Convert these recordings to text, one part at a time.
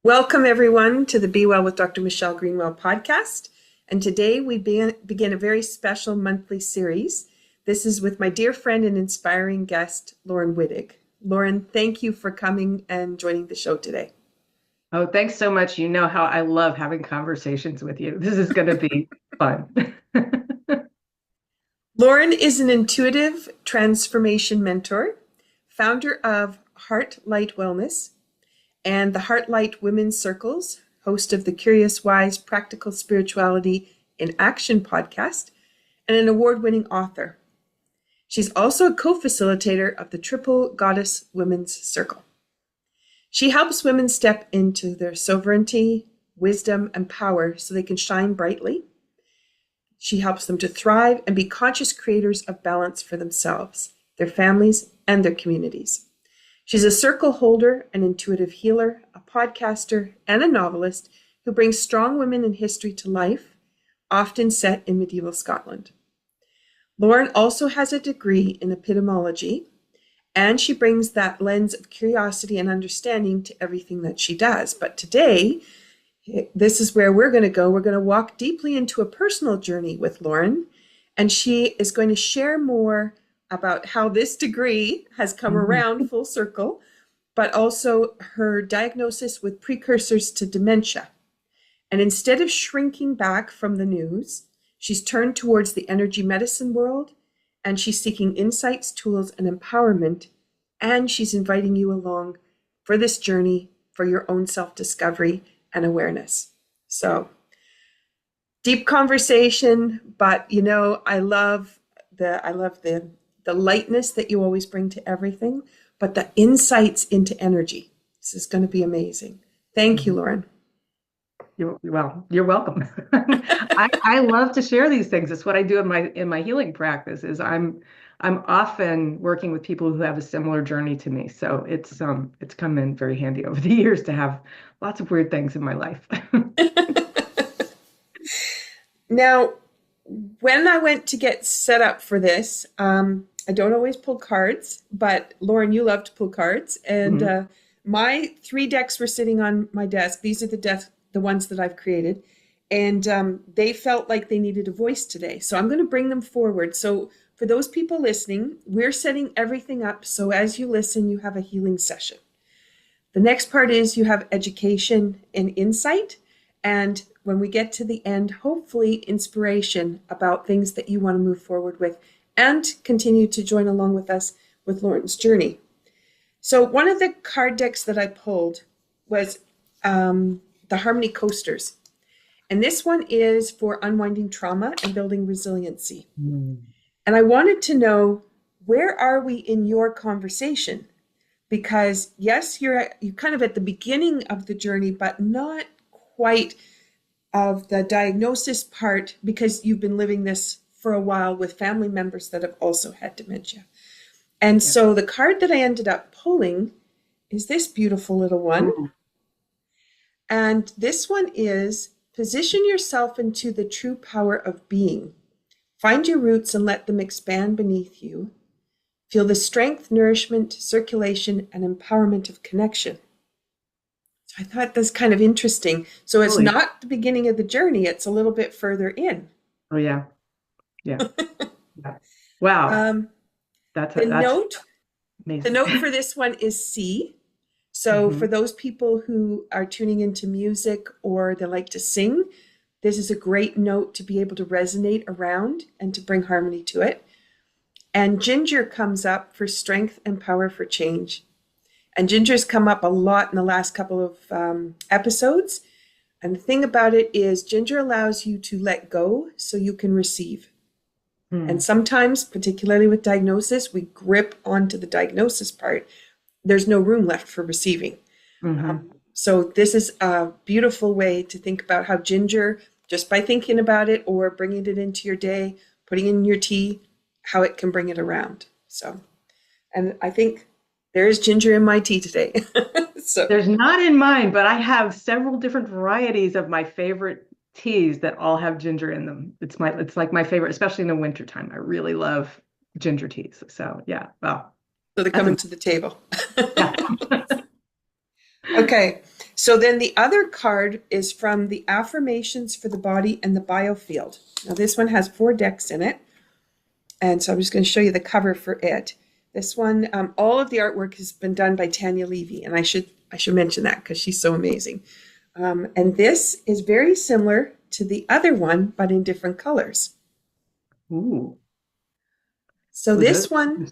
Welcome, everyone, to the Be Well with Dr. Michelle Greenwell podcast. And today we begin a very special monthly series. This is with my dear friend and inspiring guest, Laurin Wittig. Laurin, thank you for coming and joining the show today. Oh, thanks so much. You know how I love having conversations with you. This is going to be fun. Laurin is an intuitive transformation mentor, founder of HeartLight Wellness and the HeartLight Women's Circles, host of the Curious Wise Practical Spirituality in Action podcast, and an award-winning author. She's also a co-facilitator of the Triple Goddess Women's Circle. She helps women step into their sovereignty, wisdom, and power so they can shine brightly. She helps them to thrive and be conscious creators of balance for themselves, their families, and their communities. She's a circle holder, an intuitive healer, a podcaster, and a novelist who brings strong women in history to life, often set in medieval Scotland. Laurin also has a degree in epistemology, and she brings that lens of curiosity and understanding to everything that she does. But today, this is where we're going to go. We're going to walk deeply into a personal journey with Laurin, and she is going to share more about how this degree has come around full circle, but also her diagnosis with precursors to dementia. And instead of shrinking back from the news, she's turned towards the energy medicine world, and she's seeking insights, tools, and empowerment, and she's inviting you along for this journey for your own self-discovery and awareness. So, deep conversation, but I love the lightness that you always bring to everything, but the insights into energy. This is going to be amazing. Thank you, Laurin. You're welcome. I love to share these things. It's what I do in my healing practice. I'm often working with people who have a similar journey to me. So it's come in very handy over the years to have lots of weird things in my life. Now, when I went to get set up for this, I don't always pull cards, but Laurin, you love to pull cards. And my 3 decks were sitting on my desk. These are the ones that I've created. And they felt like they needed a voice today. So I'm going to bring them forward. So for those people listening, we're setting everything up. So as you listen, you have a healing session. The next part is you have education and insight. And when we get to the end, hopefully inspiration about things that you want to move forward with and continue to join along with us with Laurin's journey. So one of the card decks that I pulled was the Harmony Coasters. And this one is for unwinding trauma and building resiliency. And I wanted to know, where are we in your conversation? Because yes, you're kind of at the beginning of the journey, but not quite of the diagnosis part, because you've been living this for a while with family members that have also had dementia. And so the card that I ended up pulling is this beautiful little one. Ooh. And this one is, position yourself into the true power of being. Find your roots and let them expand beneath you. Feel the strength, nourishment, circulation, and empowerment of connection. So I thought that's kind of interesting. So it's not the beginning of the journey, it's a little bit further in. Oh, yeah. Yeah. Wow. That's amazing. The note amazing. for this one is C. So for those people who are tuning into music or they like to sing, this is a great note to be able to resonate around and to bring harmony to it. And ginger comes up for strength and power for change. And ginger's come up a lot in the last couple of episodes. And the thing about it is ginger allows you to let go so you can receive. And sometimes, particularly with diagnosis, we grip onto the diagnosis part. There's no room left for receiving. So this is a beautiful way to think about how ginger, just by thinking about it or bringing it into your day, putting it in your tea, how it can bring it around. So, and I think there is ginger in my tea today. So there's not in mine, but I have several different varieties of my favorite teas that all have ginger in them. It's like my favorite, especially in the wintertime. I really love ginger teas. So yeah, well. So they're coming to the table. Yeah. Okay. So then the other card is from the Affirmations for the Body and the Biofield. Now this one has 4 decks in it. And so I'm just going to show you the cover for it. This one, all of the artwork has been done by Tanya Levy, and I should mention that because she's so amazing. And this is very similar to the other one, but in different colors. Ooh. So this one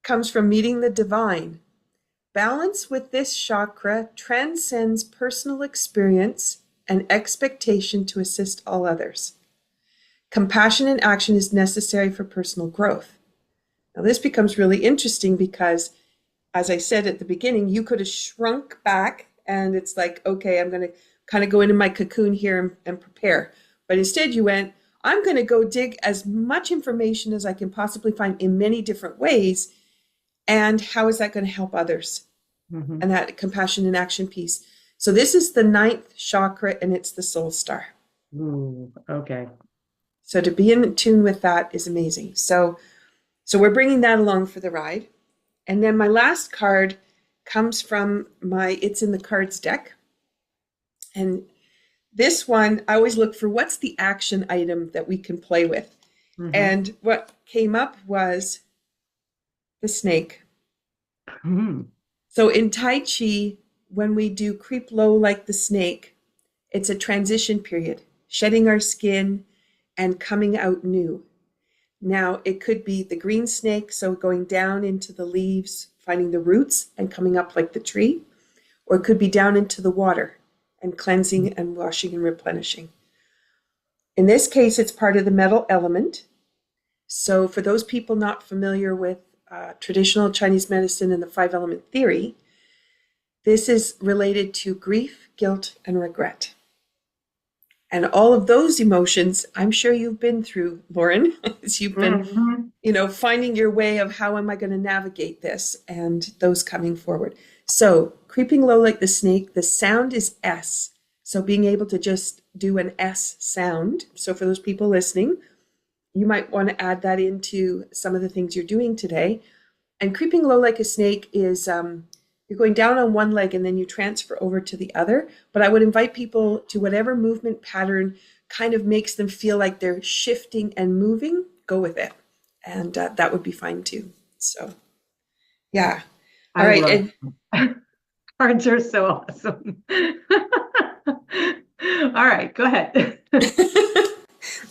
comes from Meeting the Divine. Balance with this chakra transcends personal experience and expectation to assist all others. Compassion and action is necessary for personal growth. Now, this becomes really interesting because, as I said at the beginning, you could have shrunk back and it's like, okay, I'm going to kind of go into my cocoon here and prepare. But instead you went, I'm going to go dig as much information as I can possibly find in many different ways. And how is that going to help others? And that compassion and action piece. So this is the 9th chakra and it's the soul star. Ooh, okay. So to be in tune with that is amazing. So we're bringing that along for the ride. And then my last card comes from It's in the Cards deck. And this one, I always look for what's the action item that we can play with. And what came up was the snake. So in Tai Chi, when we do creep low like the snake, it's a transition period, shedding our skin and coming out new. Now, it could be the green snake, so going down into the leaves, finding the roots and coming up like the tree, or it could be down into the water and cleansing and washing and replenishing. In this case, it's part of the metal element. So for those people not familiar with traditional Chinese medicine and the 5-element theory, this is related to grief, guilt, and regret. And all of those emotions, I'm sure you've been through, Laurin, as you've been, finding your way of how am I going to navigate this and those coming forward. So creeping low like the snake, the sound is S. So being able to just do an S sound. So for those people listening, you might want to add that into some of the things you're doing today. And creeping low like a snake is you're going down on one leg and then you transfer over to the other. But I would invite people to whatever movement pattern kind of makes them feel like they're shifting and moving, go with it. And that would be fine too. So, yeah. All right. Cards are so awesome. All right, go ahead.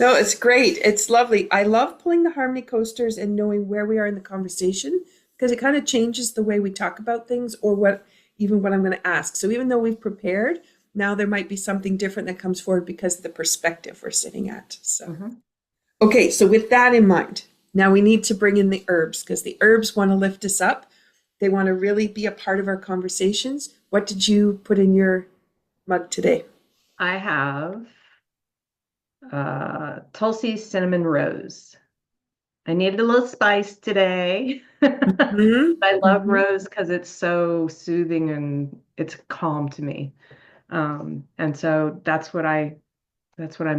No, it's great. It's lovely. I love pulling the harmony coasters and knowing where we are in the conversation because it kind of changes the way we talk about things or what I'm going to ask. So even though we've prepared, now there might be something different that comes forward because of the perspective we're sitting at. So, Okay, so with that in mind, now we need to bring in the herbs because the herbs want to lift us up. They want to really be a part of our conversations. What did you put in your mug today? I have Tulsi cinnamon rose. I needed a little spice today. I love rose because it's so soothing and it's calm to me. And so that's what I'm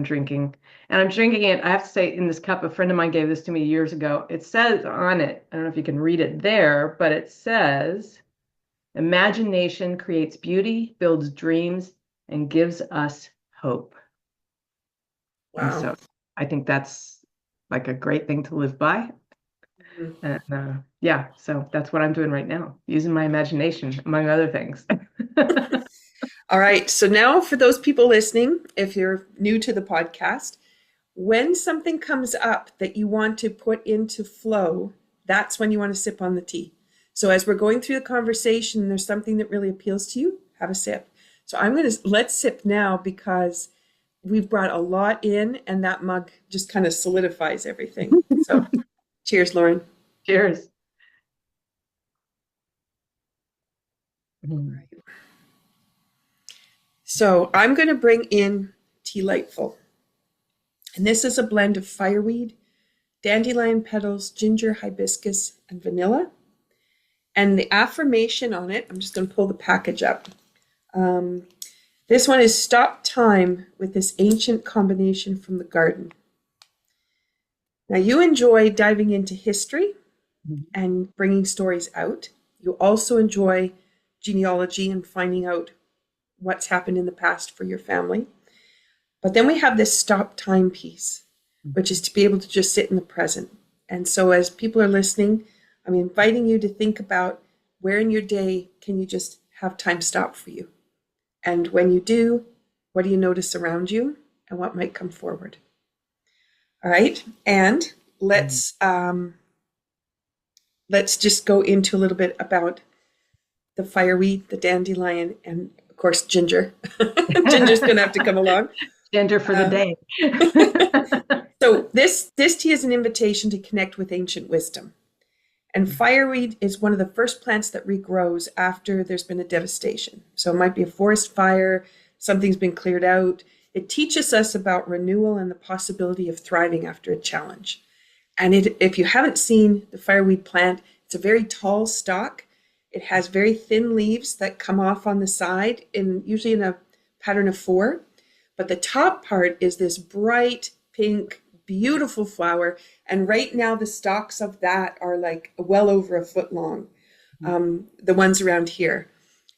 drinking. And I'm drinking it, I have to say, in this cup. A friend of mine gave this to me years ago. It says on it, I don't know if you can read it there, but it says, imagination creates beauty, builds dreams, and gives us hope. Wow. And so I think that's like a great thing to live by. And yeah, so that's what I'm doing right now, using my imagination, among other things. All right. So now for those people listening, if you're new to the podcast, when something comes up that you want to put into flow, that's when you want to sip on the tea. So as we're going through the conversation, and there's something that really appeals to you, have a sip. So let's sip now because we've brought a lot in and that mug just kind of solidifies everything. So cheers, Laurin. Cheers. All right. So I'm going to bring in Tea Lightful. And this is a blend of fireweed, dandelion petals, ginger, hibiscus, and vanilla. And the affirmation on it, I'm just going to pull the package up. This one is stop time with this ancient combination from the garden. Now you enjoy diving into history and bringing stories out. You also enjoy genealogy and finding out what's happened in the past for your family. But then we have this stop time piece, which is to be able to just sit in the present. And so as people are listening, I'm inviting you to think about where in your day can you just have time stop for you? And when you do, what do you notice around you and what might come forward? All right. And let's just go into a little bit about the fireweed, the dandelion, and of course, ginger. Ginger's going to have to come along. Ginger for the day. So this tea is an invitation to connect with ancient wisdom. And fireweed is one of the first plants that regrows after there's been a devastation. So it might be a forest fire, something's been cleared out. It teaches us about renewal and the possibility of thriving after a challenge. And if you haven't seen the fireweed plant, it's a very tall stalk. It has very thin leaves that come off on the side, usually in a pattern of 4. But the top part is this bright pink, beautiful flower. And right now the stalks of that are like well over a foot long, the ones around here.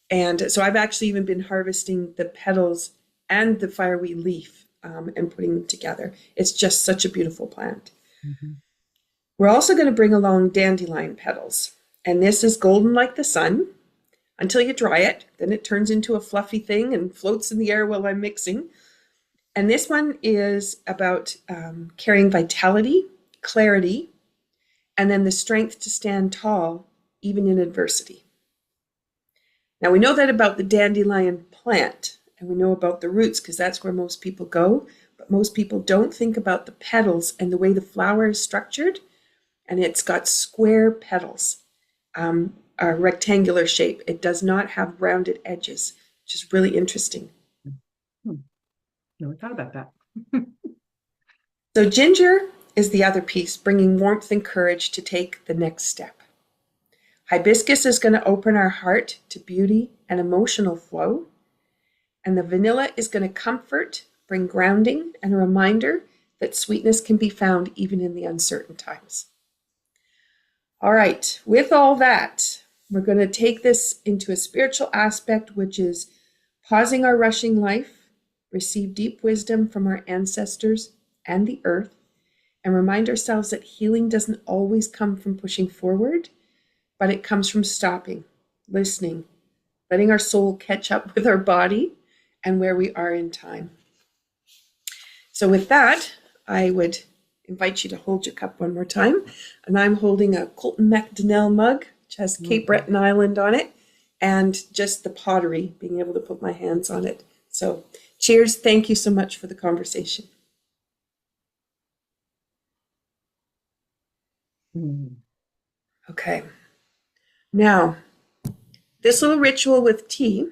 And so I've actually even been harvesting the petals and the fireweed leaf and putting them together. It's just such a beautiful plant. Mm-hmm. We're also going to bring along dandelion petals. And this is golden like the sun until you dry it. Then it turns into a fluffy thing and floats in the air while I'm mixing. And this one is about carrying vitality, clarity, and then the strength to stand tall, even in adversity. Now, we know that about the dandelion plant, and we know about the roots because that's where most people go, but most people don't think about the petals and the way the flower is structured, and it's got square petals, a rectangular shape. It does not have rounded edges, which is really interesting. Never thought about that. So ginger is the other piece, bringing warmth and courage to take the next step. Hibiscus is going to open our heart to beauty and emotional flow. And the vanilla is going to comfort, bring grounding, and a reminder that sweetness can be found even in the uncertain times. All right, with all that, we're going to take this into a spiritual aspect, which is pausing our rushing life, receive deep wisdom from our ancestors and the earth, and remind ourselves that healing doesn't always come from pushing forward, but it comes from stopping, listening, letting our soul catch up with our body and where we are in time. So with that, I would invite you to hold your cup one more time. And I'm holding a Colton McDonnell mug, which has Cape Breton Island on it, and just the pottery, being able to put my hands on it. So cheers. Thank you so much for the conversation. Okay. Now, this little ritual with tea,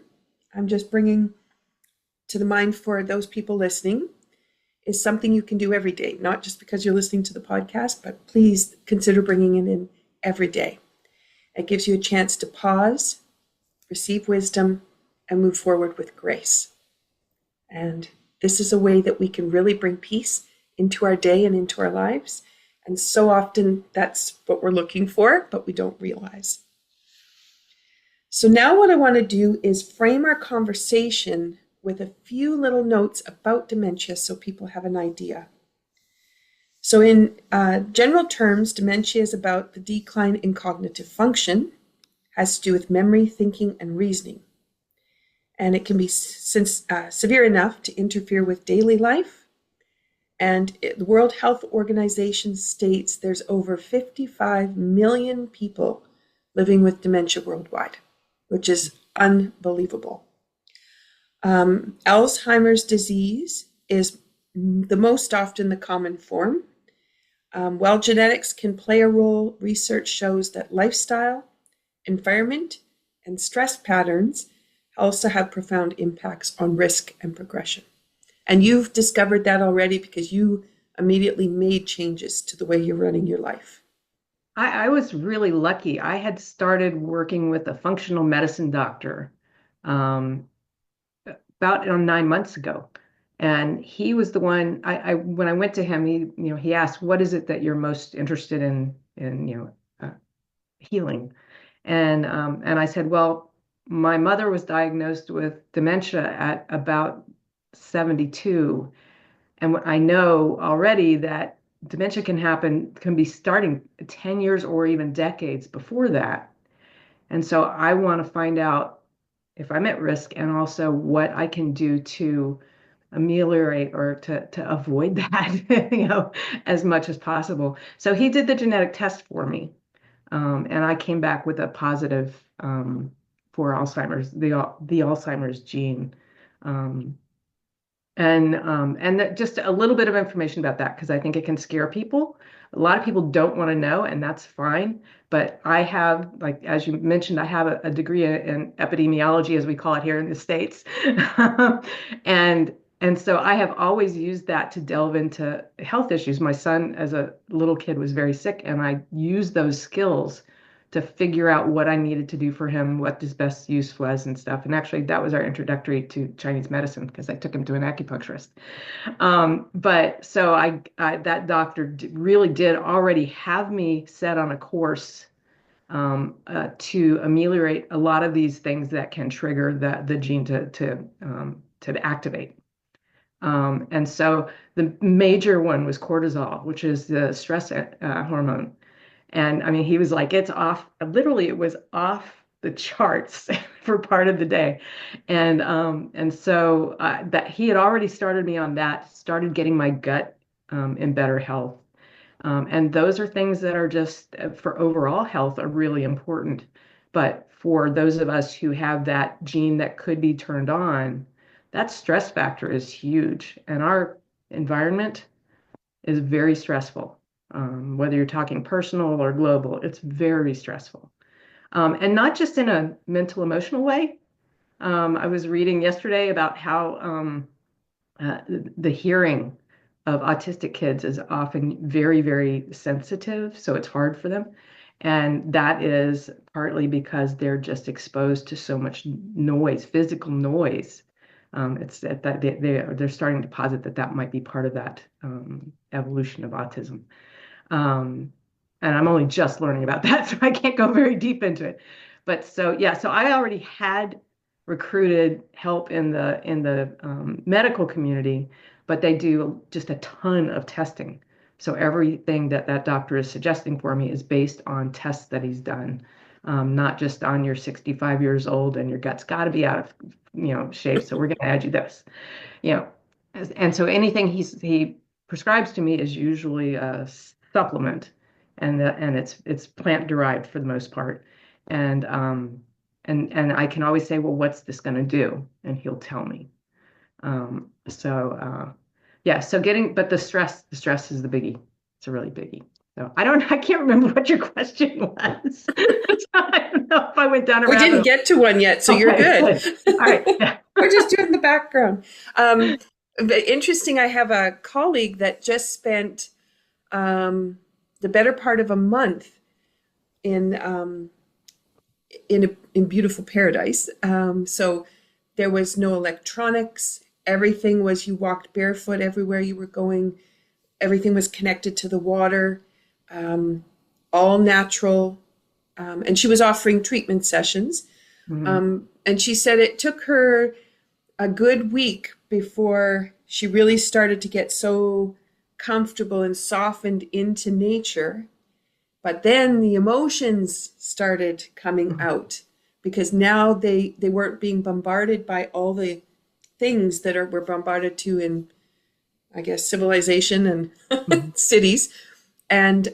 I'm just bringing to the mind for those people listening, is something you can do every day, not just because you're listening to the podcast, but please consider bringing it in every day. It gives you a chance to pause, receive wisdom, and move forward with grace. And this is a way that we can really bring peace into our day and into our lives. And so often that's what we're looking for, but we don't realize. So now what I want to do is frame our conversation with a few little notes about dementia so people have an idea. So in general terms, dementia is about the decline in cognitive function, has to do with memory, thinking, and reasoning. And it can be severe enough to interfere with daily life. And the World Health Organization states there's over 55 million people living with dementia worldwide, which is unbelievable. Alzheimer's disease is the most often the common form. While genetics can play a role, research shows that lifestyle, environment, and stress patterns also have profound impacts on risk and progression. And you've discovered that already because you immediately made changes to the way you're running your life. I was really lucky. I had started working with a functional medicine doctor about 9 months ago. And he was the one, when I went to him, he asked, what is it that you're most interested in healing? And I said, well, my mother was diagnosed with dementia at about 72. And I know already that dementia can be starting 10 years or even decades before that. And so I want to find out if I'm at risk and also what I can do to ameliorate or to avoid that, as much as possible. So he did the genetic test for me, and I came back with a positive for Alzheimer's, the Alzheimer's gene. Um, and just a little bit of information about that, because I think it can scare people. A lot of people don't want to know, and that's fine. But I have, like, as you mentioned, I have a degree in epidemiology, as we call it here in the States. And and so I have always used that to delve into health issues. My son, as a little kid, was very sick, and I used those skills to figure out what I needed to do for him, what his best use was and stuff. And actually, that was our introductory to Chinese medicine, because I took him to an acupuncturist. But so that doctor really did already have me set on a course to ameliorate a lot of these things that can trigger the gene to activate. And so the major one was cortisol, which is the stress hormone. And I mean, he was like, it's off. Literally, it was off the charts for part of the day. And so that he had already started me on that, started getting my gut in better health. And those are things that are just for overall health are really important. But for those of us who have that gene that could be turned on, that stress factor is huge. And our environment is very stressful. Whether you're talking personal or global, it's very stressful. And not just in a mental, emotional way. I was reading yesterday about how the hearing of autistic kids is often very, very sensitive, so it's hard for them. And that is partly because they're just exposed to so much noise, physical noise. It's that they're starting to posit that might be part of that evolution of autism. And I'm only just learning about that, so I can't go very deep into it. But so yeah, so I already had recruited help in the medical community, but they do just a ton of testing. So everything that doctor is suggesting for me is based on tests that he's done, not just on you're 65 years old and your gut's got to be out of shape. So we're going to add you this, you know, and so anything he prescribes to me is usually a supplement, and it's plant derived for the most part, and I can always say, well, what's this going to do? And he'll tell me. Yeah, so but the stress is the biggie. It's a really biggie. So I can't remember what your question was. I don't know if I went down a We rabbit didn't hole. get to one yet, so you're Okay, good. All right. Yeah. We're just doing the background. Interesting, I have a colleague that just spent the better part of a month in in beautiful paradise. So there was no electronics. Everything was, you walked barefoot everywhere you were going. Everything was connected to the water, all natural. And she was offering treatment sessions. Mhm. And she said it took her a good week before she really started to get so comfortable and softened into nature. But then the emotions started coming out, because now they weren't being bombarded by all the things that we're bombarded to in, I guess, civilization and Mhm. cities. And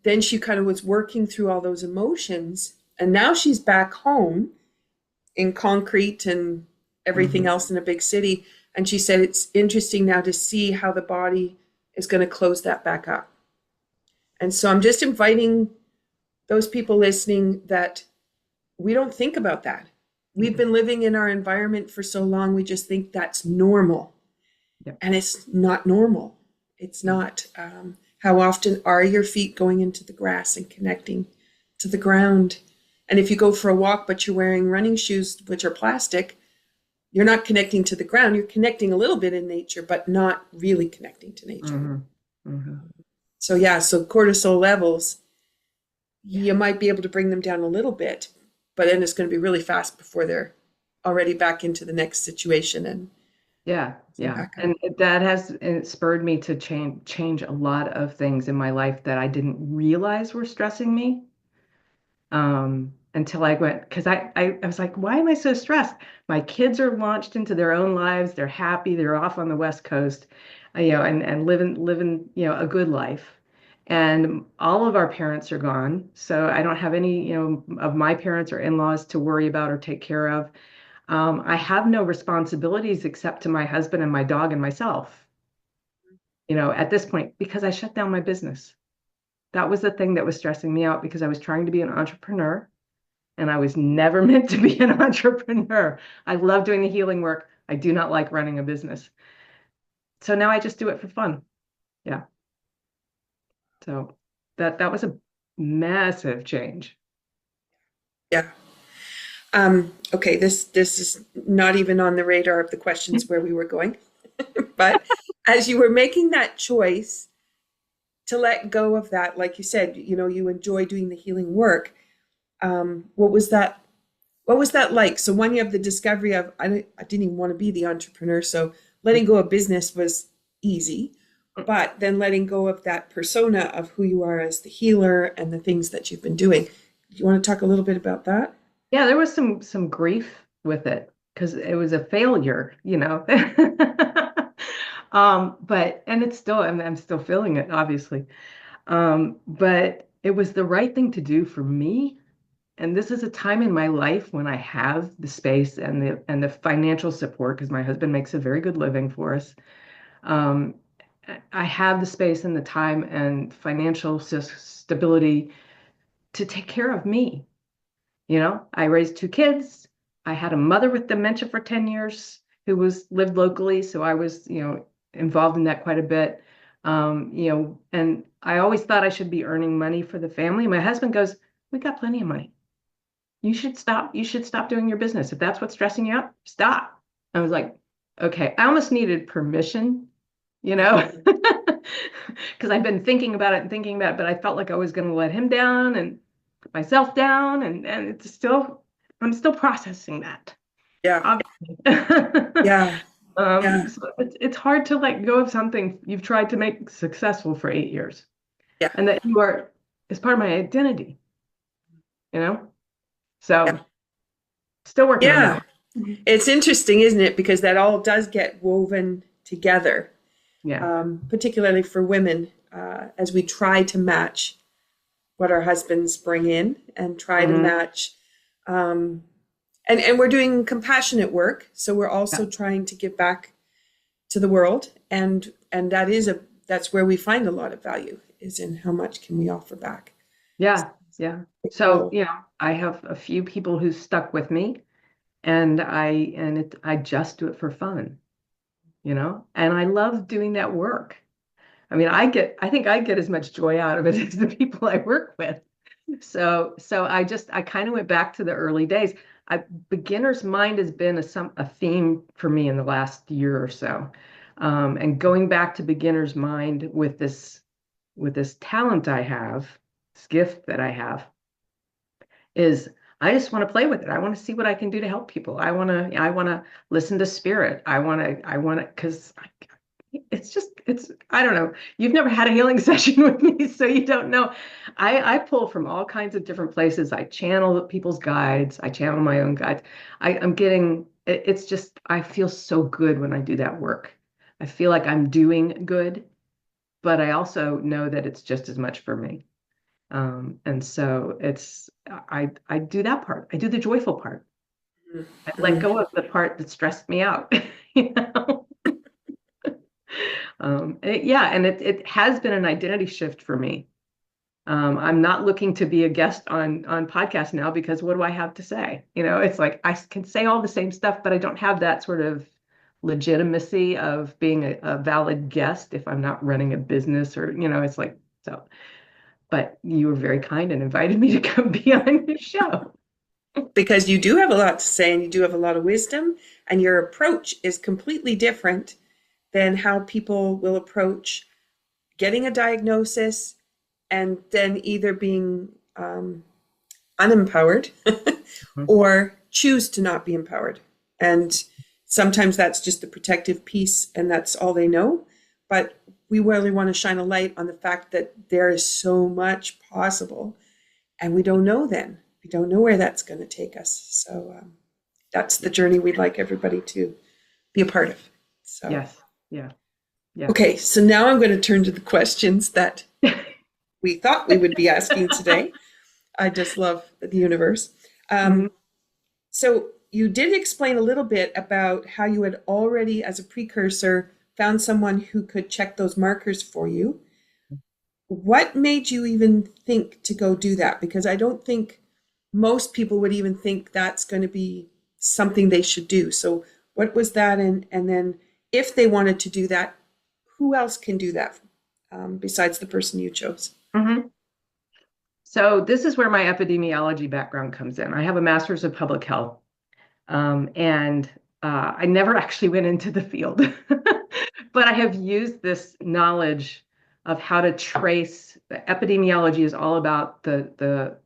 then she kind of was working through all those emotions. And now she's back home in concrete and everything Mhm. else in a big city. And she said it's interesting now to see how the body is going to close that back up. And so I'm just inviting those people listening that we don't think about that. We've been living in our environment for so long, we just think that's normal. Yep. And it's not normal. It's not. How often are your feet going into the grass and connecting to the ground? And if you go for a walk, but you're wearing running shoes, which are plastic, you're not connecting to the ground. You're connecting a little bit in nature, but not really connecting to nature. Mhm. Mhm. So yeah, so cortisol levels, you might be able to bring them down a little bit, but then it's going to be really fast before they're already back into the next situation and Yeah, yeah. back up. And that has it spurred me to change a lot of things in my life that I didn't realize were stressing me. Until I went, because I was like, why am I so stressed? My kids are launched into their own lives. They're happy. They're off on the West Coast, and living, a good life. And all of our parents are gone. So I don't have any, of my parents or in-laws to worry about or take care of. I have no responsibilities except to my husband and my dog and myself, at this point, because I shut down my business. That was the thing that was stressing me out because I was trying to be an entrepreneur and I was never meant to be an entrepreneur. I love doing the healing work. I do not like running a business. So now I just do it for fun. Yeah. So that was a massive change. Yeah. Okay, this is not even on the radar of the questions where we were going. But as you were making that choice to let go of that, like you said, you enjoy doing the healing work. What was that? What was that like? So one, you have the discovery of I didn't even want to be the entrepreneur, so letting go of business was easy. But then letting go of that persona of who you are as the healer and the things that you've been doing. Do you want to talk a little bit about that? Yeah, there was some grief with it because it was a failure. But and it's still I'm still feeling it, obviously. But it was the right thing to do for me. And this is a time in my life when I have the space and the financial support because my husband makes a very good living for us. Um, I have the space and the time and financial stability to take care of me. I raised two kids. I had a mother with dementia for 10 years who lived locally, so I was, involved in that quite a bit. And I always thought I should be earning money for the family. My husband goes, "We got plenty of money. You should stop doing your business. If that's what's stressing you out, stop." I was like, okay. I almost needed permission, you know, because I've been thinking about it and thinking about it, but I felt like I was going to let him down and put myself down, and I'm still processing that, Yeah, obviously. yeah, yeah, So it's hard to let go of something you've tried to make successful for 8 years, yeah, and that you are is part of my identity, you know. yeah. So still working on that Yeah. one. It's interesting, isn't it? Because that all does get woven together, Yeah. particularly for women, as we try to match what our husbands bring in and try to Hmm. match. Um, and we're doing compassionate work, so we're Yeah. also trying to give back to the world, and that's where we find a lot of value is in how much can we offer back. Yeah. Yeah. So, Cool. I have a few people who stuck with me I just do it for fun, and I love doing that work. I mean, I think I get as much joy out of it as the people I work with. So I kind of went back to the early days. Beginner's mind has been a theme for me in the last year or so. And going back to beginner's mind with this talent I have, this gift that I have, is I just want to play with it. I want to see what I can do to help people. I want to listen to spirit. I want to because I don't know. You've never had a healing session with me, so you don't know. I pull from all kinds of different places. I channel people's guides. I channel my own guides. It's just I feel so good when I do that work. I feel like I'm doing good, but I also know that it's just as much for me. And so I do that part. I do the joyful part. I let Mhm. go of the part that stressed me out. You know? Yeah, and it has been an identity shift for me. I'm not looking to be a guest on podcasts now because what do I have to say? It's like I can say all the same stuff, but I don't have that sort of legitimacy of being a valid guest if I'm not running a business or, it's like so. But you were very kind and invited me to come be on your show. Because you do have a lot to say and you do have a lot of wisdom, and your approach is completely different than how people will approach getting a diagnosis and then either being unempowered Mhm. or choose to not be empowered. And sometimes that's just the protective piece and that's all they know. But we really want to shine a light on the fact that there is so much possible and we don't know then. We don't know where that's going to take us. So that's the journey we'd like everybody to be a part of. So, Yes. Yeah. Yeah. okay, so now I'm going to turn to the questions that we thought we would be asking today. I just love the universe. Mhm. So you did explain a little bit about how you had already, as a precursor, found someone who could check those markers for you. What made you even think to go do that? Because I don't think most people would even think that's going to be something they should do. So what was that? And then if they wanted to do that, who else can do that besides the person you chose? Mhm. So this is where my epidemiology background comes in. I have a master's of public health, and I never actually went into the field, but I have used this knowledge of how to trace. Epidemiology is all about the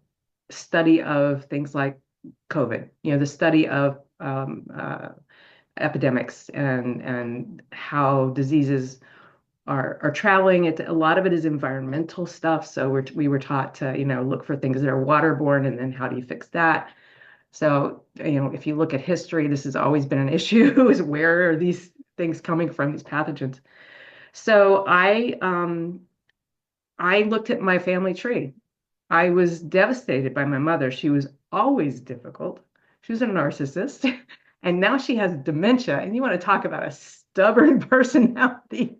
study of things like COVID, the study of epidemics and how diseases are traveling. A lot of it is environmental stuff. So we were taught to, look for things that are waterborne and then how do you fix that? So, if you look at history, this has always been an issue is where are these things coming from, these pathogens? So I looked at my family tree. I was devastated by my mother. She was always difficult. She was a narcissist. And now she has dementia. And you want to talk about a stubborn personality.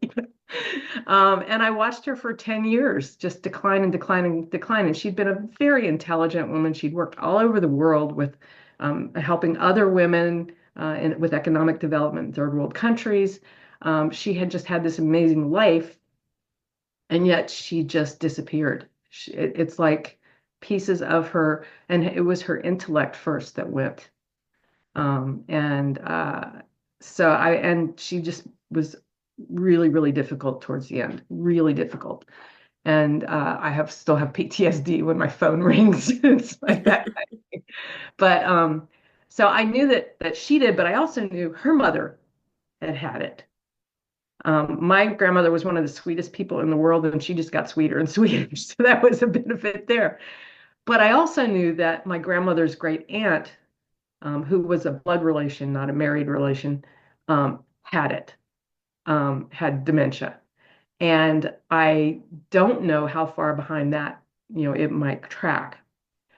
And I watched her for 10 years just decline and decline and decline. And she'd been a very intelligent woman. She'd worked all over the world with helping other women with economic development in third world countries. She had just had this amazing life and yet she just disappeared. It's like pieces of her, and it was her intellect first that went. And so and she just was really, really difficult towards the end, really difficult. And I still have PTSD when my phone rings. It's like that kind of thing. But so I knew that she did, but I also knew her mother had it. My grandmother was one of the sweetest people in the world, and she just got sweeter and sweeter. So that was a benefit there. But I also knew that my grandmother's great aunt, who was a blood relation, not a married relation, had it, had dementia. And I don't know how far behind that, it might track.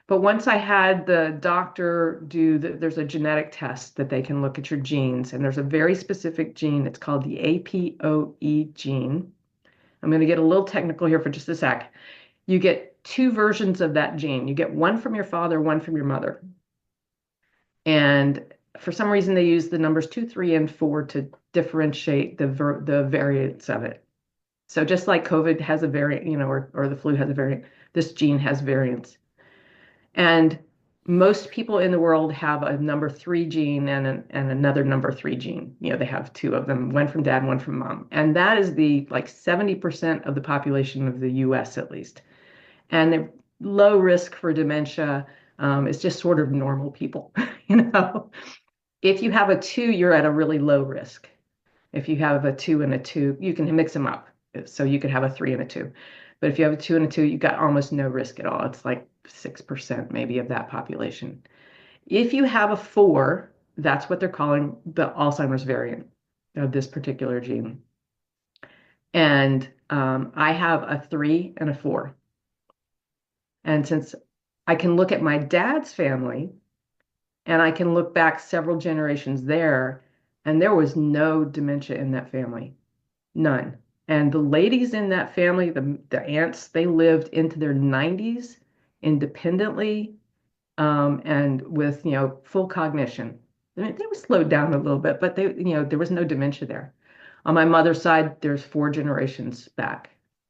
But once I had the doctor there's a genetic test that they can look at your genes, and there's a very specific gene. It's called the APOE gene. I'm going to get a little technical here for just a sec. You get two versions of that gene. You get one from your father, one from your mother. And for some reason, they use the numbers 2, 3, and 4 to differentiate the variants of it. So just like COVID has a variant, or the flu has a variant, this gene has variants. And most people in the world have a number 3 gene and another number 3 gene. They have two of them, one from dad, one from mom. And that is the like 70% of the population of the US at least. And the low risk for dementia is just sort of normal people, you know. If you have a 2, you're at a really low risk. If you have a 2 and a 2, you can mix them up. So you could have a 3 and a 2. But if you have a 2 and a 2, you got almost no risk at all. It's like 6% maybe of that population. If you have a 4, that's what they're calling the Alzheimer's variant of this particular gene. And I have a 3 and a 4. And since I can look at my dad's family and I can look back several generations there, and there was no dementia in that family. None. And the ladies in that family, the aunts, they lived into their 90s independently, and with, full cognition. I mean, they were slowed down a little bit, but there was no dementia there. On my mother's side, there's 4 generations back,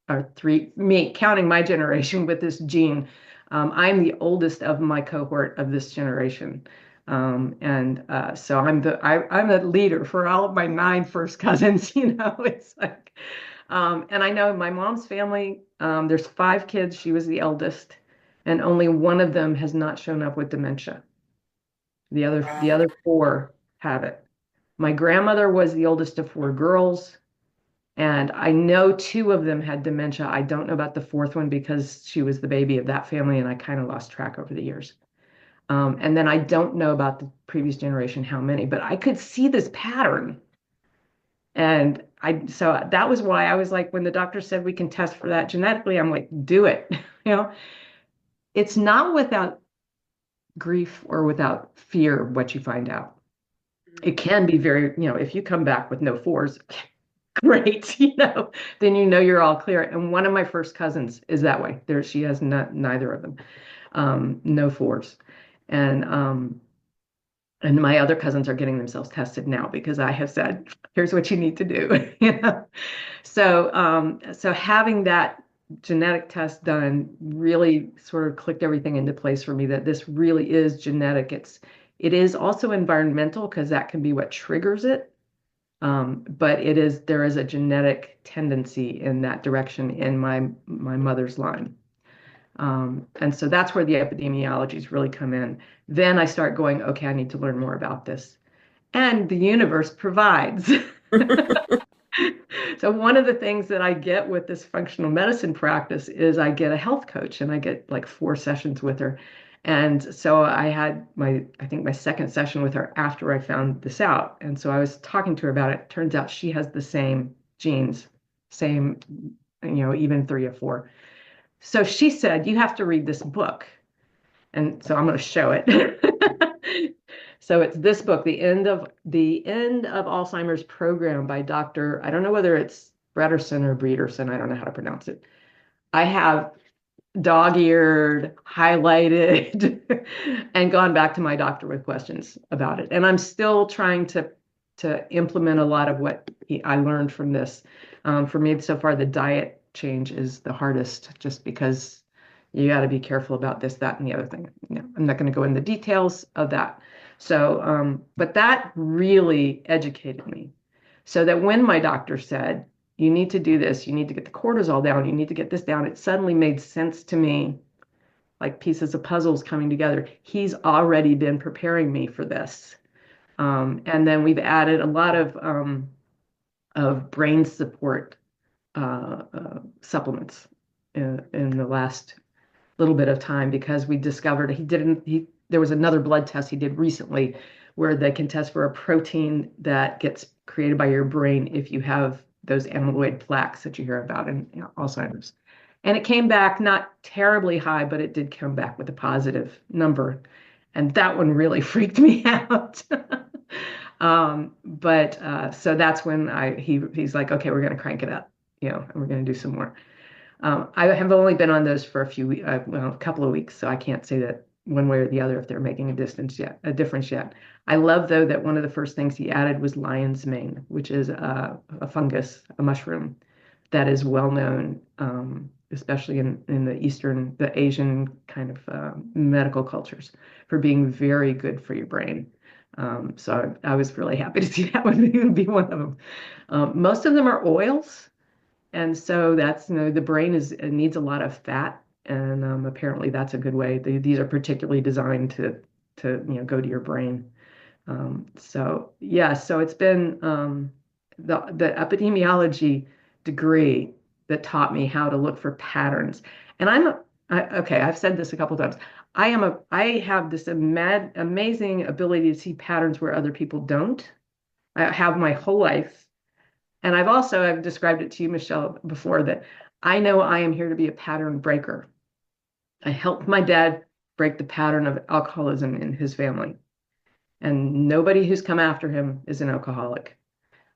or 3, me counting my generation with this gene. I'm the oldest of my cohort of this generation. And so I'm the leader for all of my 9 first cousins, it's like, and I know my mom's family, there's 5 kids. She was the eldest, and only one of them has not shown up with dementia. The other four have it. My grandmother was the oldest of four girls, and I know two of them had dementia. I don't know about the fourth one because she was the baby of that family, and I kind of lost track over the years. And then I don't know about the previous generation, how many, but I could see this pattern. And so that was why I was like, when the doctor said we can test for that genetically, I'm like, do it. You know, it's not without grief or without fear what you find out. It can be very, if you come back with no fours, great, then you're all clear. And one of my first cousins is that way. She has neither of them, no fours. And my other cousins are getting themselves tested now because I have said, here's what you need to do. So having that genetic test done really sort of clicked everything into place for me that this really is genetic. It is also environmental because that can be what triggers it. But there is a genetic tendency in that direction in my mother's line. And so that's where the epidemiologies really come in. Then I start going, okay, I need to learn more about this. And the universe provides. So one of the things that I get with this functional medicine practice is I get a health coach and I get like 4 sessions with her. And so I had I think my second session with her after I found this out. And so I was talking to her about it. Turns out she has the same genes, same, even 3 or 4. So she said, you have to read this book. And so I'm going to show it. So it's this book, the end of Alzheimer's Program by Dr. I don't know whether it's Brederson or Breederson. I don't know how to pronounce it. I have dog-eared, highlighted, and gone back to my doctor with questions about it. And I'm still trying to implement a lot of what I learned from this. For me, so far, the diet change is the hardest, just because you got to be careful about this, that, and the other thing. I'm not going to go into the details of that. So, but that really educated me. So that when my doctor said, you need to do this, you need to get the cortisol down, you need to get this down, it suddenly made sense to me, like pieces of puzzles coming together. He's already been preparing me for this. And then we've added a lot of brain support supplements in the last little bit of time, because we discovered there was another blood test he did recently where they can test for a protein that gets created by your brain if you have those amyloid plaques that you hear about in Alzheimer's. And it came back not terribly high, but it did come back with a positive number. And that one really freaked me out. But so that's when he's like, okay, we're going to crank it up, and we're going to do some more. I have only been on those for a couple of weeks, so I can't say that one way or the other if they're making a difference yet. I love, though, that one of the first things he added was lion's mane, which is a fungus, a mushroom that is well known, especially in the Asian kind of medical cultures, for being very good for your brain. So I was really happy to see that would be one of them. Most of them are oils. And so that's, the brain needs a lot of fat, and apparently that's a good way. These are particularly designed to go to your brain. So yeah, so it's been the epidemiology degree that taught me how to look for patterns. And okay, I've said this a couple times. I have this amazing ability to see patterns where other people don't. I have my whole life. And I've described it to you, Michelle, before, that I know I am here to be a pattern breaker. I helped my dad break the pattern of alcoholism in his family. And nobody who's come after him is an alcoholic.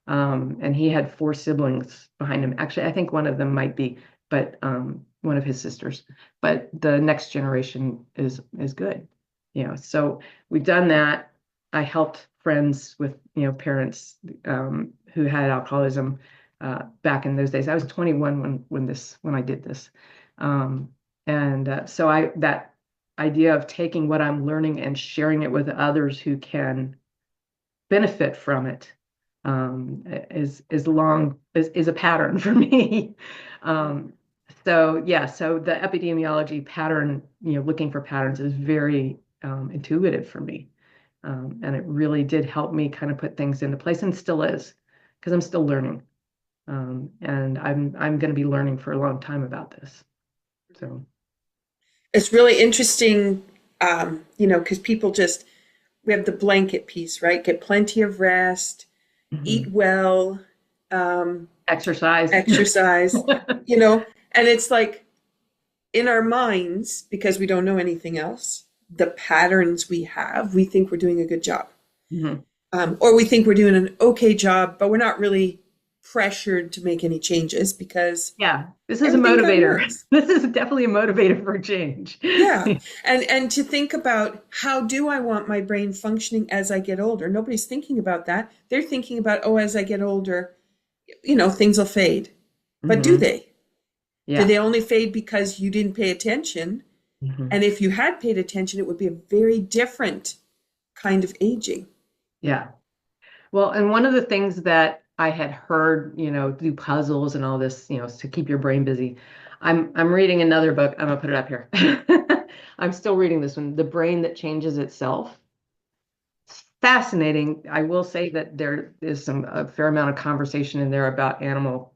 And he had 4 siblings behind him. Actually, I think one of them might be, but one of his sisters. But the next generation is good. So we've done that. I helped friends with parents who had alcoholism back in those days. I was 21 when I did this, so that idea of taking what I'm learning and sharing it with others who can benefit from it is a pattern for me. So the epidemiology pattern, looking for patterns is very intuitive for me. And it really did help me kind of put things into place, and still is, because I'm still learning. And I'm going to be learning for a long time about this. So, It's really interesting, because people just, we have the blanket piece, right? Get plenty of rest, eat mhm. well, Exercise. exercise, and it's like in our minds, because we don't know anything else, the patterns we have, we think we're doing a good job. Mhm. Or we think we're doing an okay job, but we're not really pressured to make any changes because Yeah, this is a everything kind of motivator. works. This is definitely a motivator for change. Yeah. And to think about, how do I want my brain functioning as I get older? Nobody's thinking about that. They're thinking about, oh, as I get older, things will fade. But do Hmm. they? Do Yeah. they only fade because you didn't pay attention? Hmm. And if you had paid attention, it would be a very different kind of aging. Yeah. Well, and one of the things that I had heard, do puzzles and all this, to keep your brain busy. I'm reading another book. I'm gonna put it up here. I'm still reading this one, The Brain That Changes Itself. Fascinating. I will say that there is a fair amount of conversation in there about animal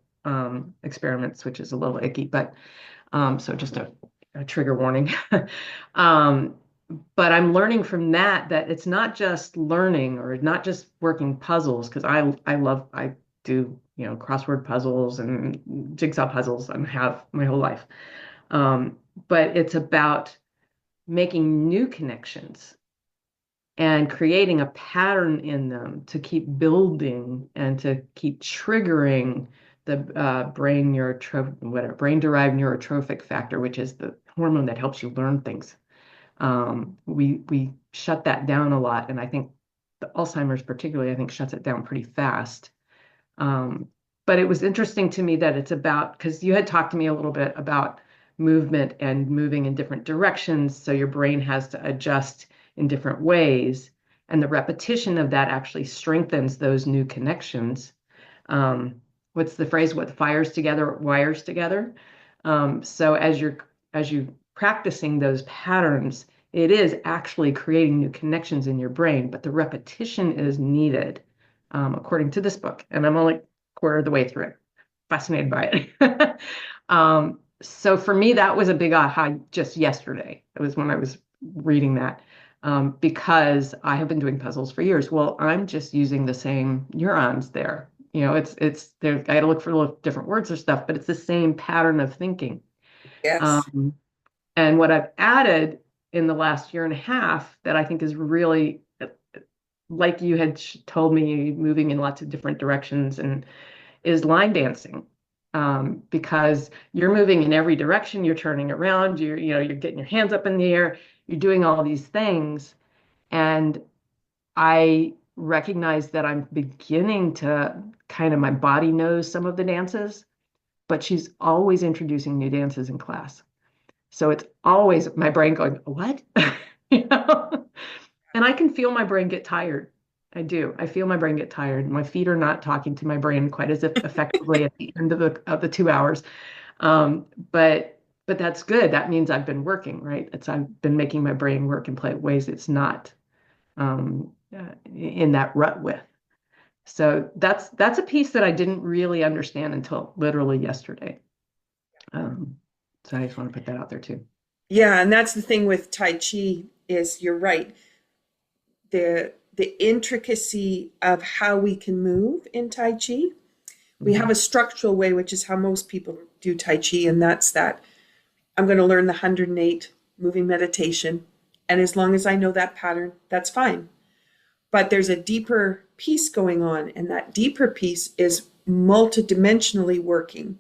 experiments, which is a little icky, but so just a trigger warning. um, but I'm learning from that it's not just learning or not just working puzzles, because I do crossword puzzles and jigsaw puzzles and have my whole life. Um, but it's about making new connections and creating a pattern in them to keep building and to keep triggering the brain derived neurotrophic factor, which is the hormone that helps you learn things. We shut that down a lot, and I think the Alzheimer's particularly, I think, shuts it down pretty fast. Um, but it was interesting to me that it's about, because you had talked to me a little bit about movement and moving in different directions, so your brain has to adjust in different ways, and the repetition of that actually strengthens those new connections. What's the phrase? What fires together wires together. So as you practicing those patterns, it is actually creating new connections in your brain, but the repetition is needed, according to this book. And I'm only a quarter of the way through it. Fascinated by it. So for me, that was a big aha just yesterday. It was when I was reading that, because I have been doing puzzles for years. Well, I'm just using the same neurons there. It's there. I got to look for little different words or stuff, but it's the same pattern of thinking. Yes. Um, and what I've added in the last year and a half that I think is really, like you had told me, moving in lots of different directions, and is line dancing. Because you're moving in every direction, you're turning around, you're getting your hands up in the air, you're doing all these things. And I recognize that I'm beginning to kind of, my body knows some of the dances, but she's always introducing new dances in class. So it's always my brain going, what? You know? And I can feel my brain get tired. I do. I feel my brain get tired. My feet are not talking to my brain quite as effectively at the end of the 2 hours. But that's good. That means I've been working, right? I've been making my brain work in ways it's not in that rut with. So that's a piece that I didn't really understand until literally yesterday. Um, so I just want to put that out there too. Yeah, and that's the thing with Tai Chi is, you're right. The intricacy of how we can move in Tai Chi. We have Mhm. a structural way, which is how most people do Tai Chi, and that's that I'm going to learn the 108 moving meditation. And as long as I know that pattern, that's fine. But there's a deeper piece going on, and that deeper piece is multidimensionally working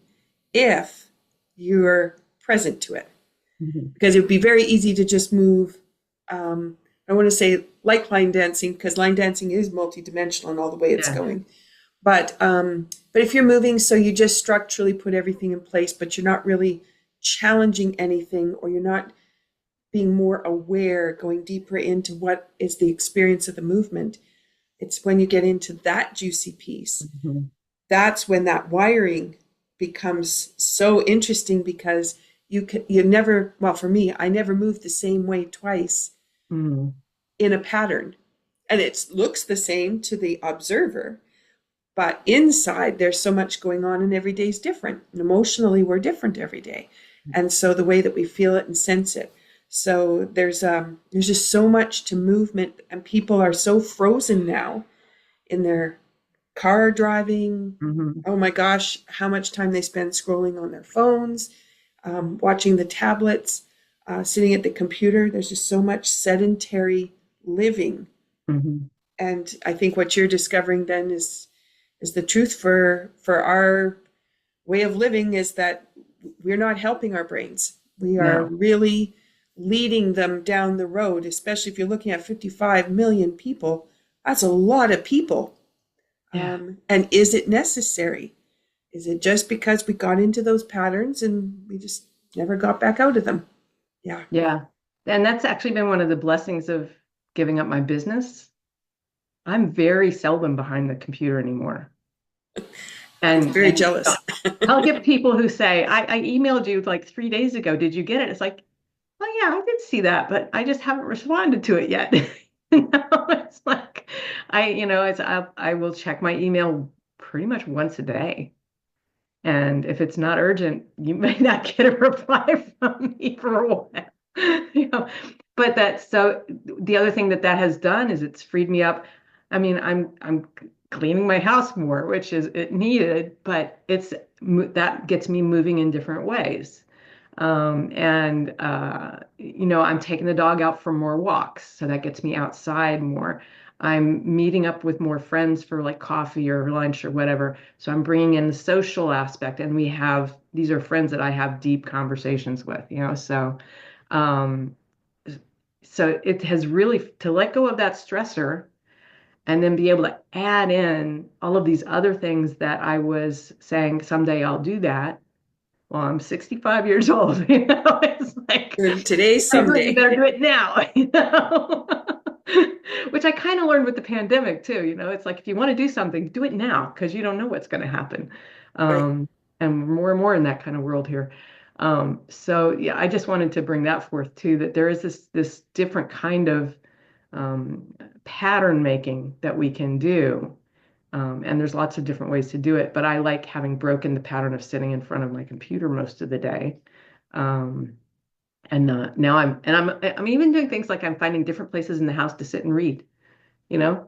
if you're present to it. Mhm. Because it would be very easy to just move. I want to say like line dancing, because line dancing is multidimensional in all the way it's Yeah. going. But if you're moving, so you just structurally put everything in place, but you're not really challenging anything, or you're not being more aware, going deeper into what is the experience of the movement. It's when you get into that juicy piece, Mhm. that's when that wiring becomes so interesting, because you never, well, for me, I never moved the same way twice Mhm. in a pattern. And it looks the same to the observer, but inside there's so much going on, and every day is different. And emotionally, we're different every day. And so the way that we feel it and sense it. So there's just so much to movement, and people are so frozen now in their car driving. Mhm. Oh my gosh, how much time they spend scrolling on their phones, watching the tablets, sitting at the computer. There's just so much sedentary living. Mhm. And I think what you're discovering then is the truth for our way of living, is that we're not helping our brains. We are No. really leading them down the road, especially if you're looking at 55 million people. That's a lot of people. Yeah. And is it necessary? Is it just because we got into those patterns and we just never got back out of them? Yeah, Yeah. And that's actually been one of the blessings of giving up my business. I'm very seldom behind the computer anymore. I'm And very jealous. I'll get people who say, I emailed you like 3 days ago. Did you get it? It's like, oh yeah, I did see that, but I just haven't responded to it yet. It's like I will check my email pretty much once a day. And if it's not urgent, you may not get a reply from me for a while. You know, but that's so the other thing that has done is it's freed me up. I mean, I'm cleaning my house more, which is it needed, but that gets me moving in different ways. And I'm taking the dog out for more walks, so that gets me outside more. I'm meeting up with more friends for like coffee or lunch or whatever. So I'm bringing in the social aspect, and these are friends that I have deep conversations with, um, so it has really to let go of that stressor and then be able to add in all of these other things that I was saying someday I'll do that. Well, I'm 65 years old, it's like, Today's I do it, you someday. better do it now. Which I kind of learned with the pandemic too. It's like if you want to do something, do it now because you don't know what's going to happen. Right. Um, and more and more in that kind of world here. So yeah, I just wanted to bring that forth too, that there is this different kind of um, pattern making that we can do. And there's lots of different ways to do it, but I like having broken the pattern of sitting in front of my computer most of the day. Um, and now I'm even doing things like I'm finding different places in the house to sit and read,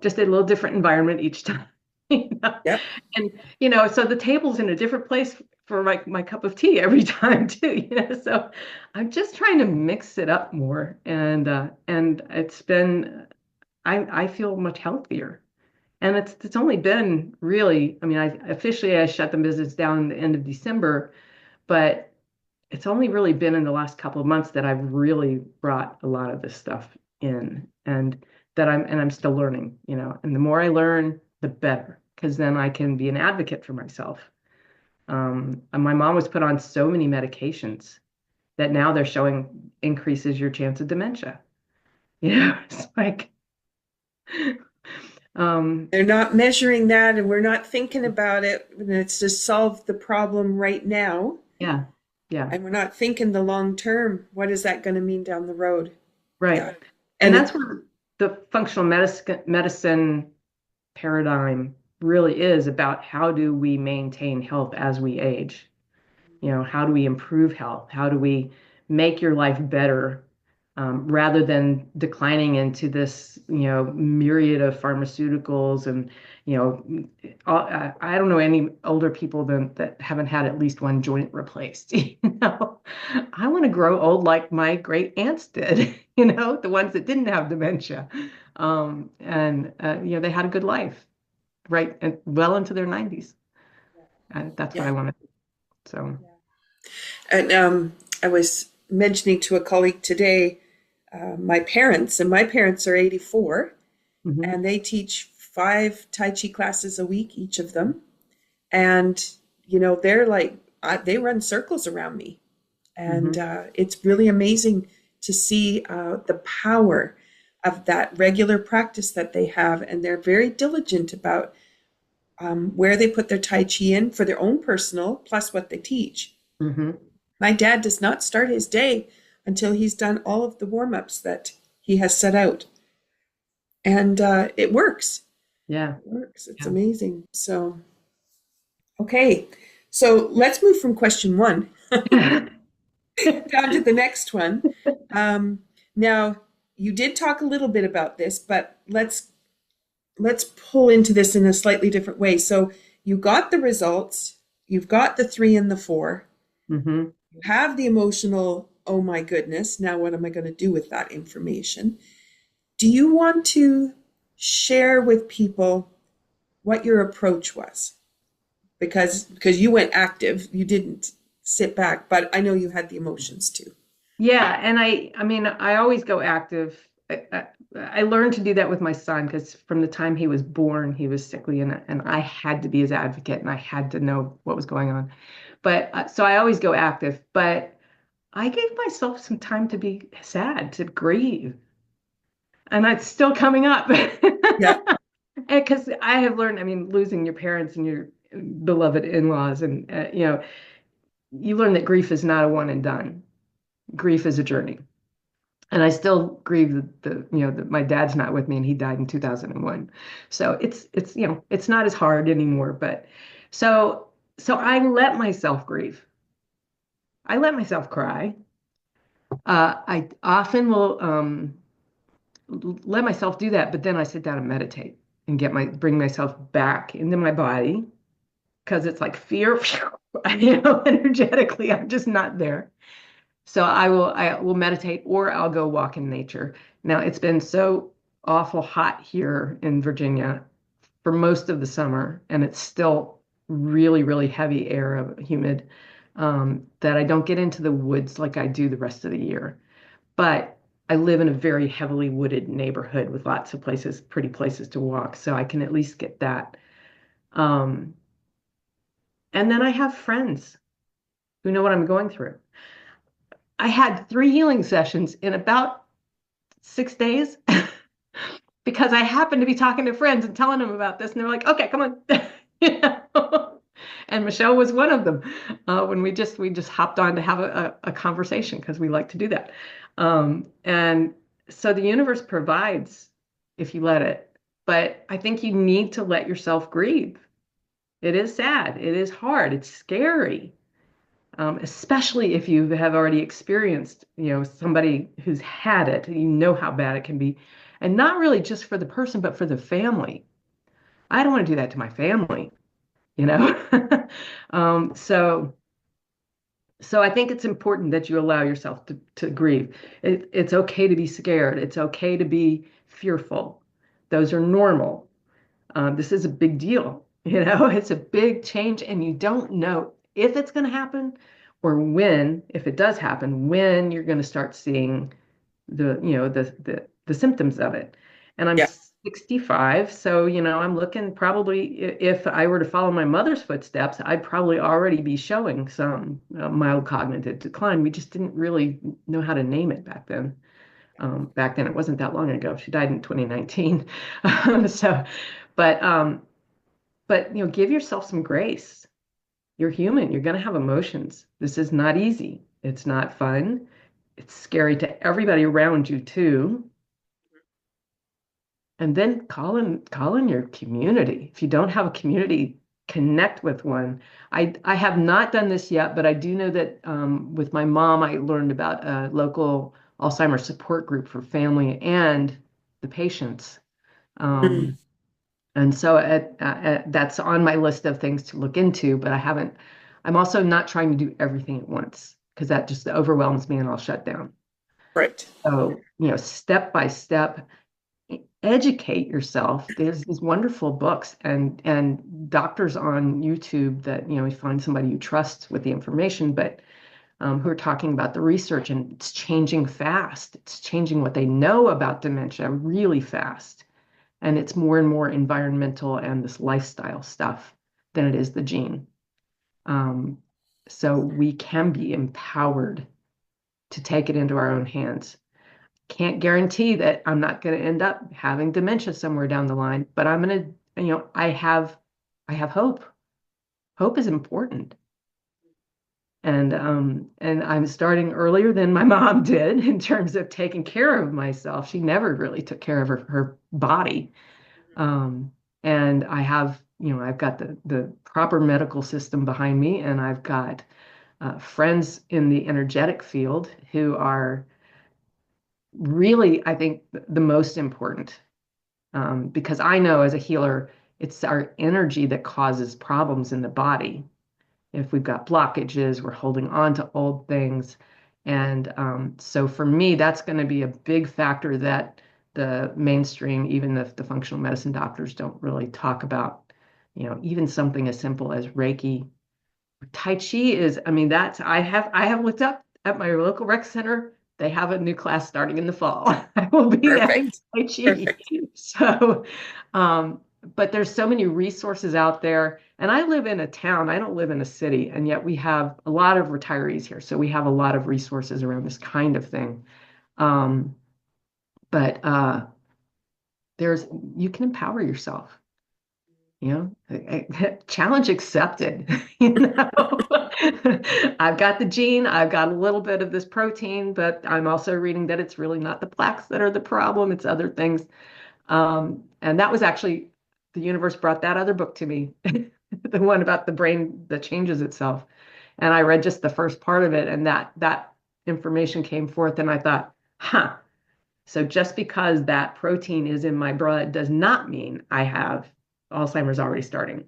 just a little different environment each time. you know? Yep. And so the table's in a different place for my cup of tea every time too. So I'm just trying to mix it up more, and it's been I feel much healthier. And it's only been really, I mean, I shut the business down at the end of December, but it's only really been in the last couple of months that I've really brought a lot of this stuff in, and I'm still learning, and the more I learn, the better, because then I can be an advocate for myself. And my mom was put on so many medications that now they're showing increases your chance of dementia. It's like, um, They're not measuring that, and we're not thinking about it. And it's to solve the problem right now. yeah, yeah, And we're not thinking the long term. What is that going to mean down the road? right. Yeah. And And that's where the functional medicine paradigm really is about how do we maintain health as we age? How do we improve health? How do we make your life better rather than declining into this, myriad of pharmaceuticals and, I don't know any older people that haven't had at least one joint replaced. I want to grow old like my great aunts did, the ones that didn't have dementia. And they had a good life, right? And well into their 90s. And that's what yeah. I want to do. So, And I was mentioning to a colleague today, my parents are 84, mhm, and they teach 5 Tai Chi classes a week, each of them. And, they're like, they run circles around me. And mhm. it's really amazing to see the power of that regular practice that they have. And they're very diligent about where they put their Tai Chi in for their own personal, plus what they teach. Hmm. My dad does not start his day until he's done all of the warm ups that he has set out. And it works. Yeah. It works. It's Yeah. amazing. So, okay. So let's move from question one down to the next one. Um, now, you did talk a little bit about this, but let's pull into this in a slightly different way. So you got the results, you've got the 3 and the 4, Hmm. you have the emotional, oh my goodness, now what am I going to do with that information? Do you want to share with people what your approach was? Because you went active, you didn't sit back, but I know you had the emotions too. Yeah, and I mean, I always go active. I learned to do that with my son because from the time he was born, he was sickly, and I had to be his advocate, and I had to know what was going on. But so I always go active, but I gave myself some time to be sad, to grieve, and that's still coming up. Yeah, Because I have learned, I mean, losing your parents and your beloved in-laws, and you learn that grief is not a one and done. Grief is a journey. And I still grieve that my dad's not with me and he died in 2001. So it's not as hard anymore, but so I let myself grieve. I let myself cry. I often will let myself do that, but then I sit down and meditate and bring myself back into my body because it's like fear, energetically, I'm just not there. So I will meditate or I'll go walk in nature. Now it's been so awful hot here in Virginia for most of the summer, and it's still really, really heavy air, humid, that I don't get into the woods like I do the rest of the year. But I live in a very heavily wooded neighborhood with lots of places, pretty places to walk, so I can at least get that. Um, and then I have friends who know what I'm going through. I had 3 healing sessions in about 6 days because I happened to be talking to friends and telling them about this, and they're like, "Okay, come on." You know? And Michelle was one of them. When we just hopped on to have a conversation because we like to do that. And so the universe provides if you let it. But I think you need to let yourself grieve. It is sad. It is hard. It's scary, especially if you have already experienced, somebody who's had it, you know how bad it can be, and not really just for the person, but for the family. I don't want to do that to my family, you know? um, so, so I think it's important that you allow yourself to grieve. It's okay to be scared. It's okay to be fearful. Those are normal. This is a big deal. It's a big change, and you don't know if it's going to happen or when, if it does happen, when you're going to start seeing the symptoms of it. And I'm yeah, 65, so I'm looking probably if I were to follow my mother's footsteps, I'd probably already be showing some mild cognitive decline. We just didn't really know how to name it back then. Back then, it wasn't that long ago. She died in 2019. So, but give yourself some grace. You're human. You're going to have emotions. This is not easy. It's not fun. It's scary to everybody around you too. And then call in your community. If you don't have a community, connect with one. I have not done this yet, but I do know that with my mom, I learned about a local Alzheimer's support group for family and the patients. mm, Um, And so that's on my list of things to look into, but I haven't. I'm also not trying to do everything at once because that just overwhelms me and I'll shut down. right. So, step by step, educate yourself. There's these wonderful books and doctors on YouTube that, you find somebody you trust with the information, but who are talking about the research, and it's changing fast. It's changing what they know about dementia really fast. And it's more and more environmental and this lifestyle stuff than it is the gene. Um, so we can be empowered to take it into our own hands. Can't guarantee that I'm not going to end up having dementia somewhere down the line, but I'm going to, I have hope. Hope is important. And I'm starting earlier than my mom did in terms of taking care of myself. She never really took care of her body. Um, and I have, I've got the proper medical system behind me, and I've got friends in the energetic field who are really, I think, the most important. Because I know as a healer, it's our energy that causes problems in the body. If we've got blockages, we're holding on to old things. And so for me, that's going to be a big factor that the mainstream, even the functional medicine doctors don't really talk about. Even something as simple as Reiki. Tai Chi is, I mean, I have looked up at my local rec center. They have a new class starting in the fall. I will be there in Perfect. Tai Chi. Perfect. So, but there's so many resources out there. And I live in a town, I don't live in a city, and yet we have a lot of retirees here. So we have a lot of resources around this kind of thing. Um, but there's you can empower yourself. Challenge accepted. you know I've got the gene, I've got a little bit of this protein, but I'm also reading that it's really not the plaques that are the problem, it's other things. And that was actually, the universe brought that other book to me, the one about the brain that changes itself. And I read just the first part of it, and that information came forth, and I thought, so just because that protein is in my blood does not mean I have Alzheimer's already starting.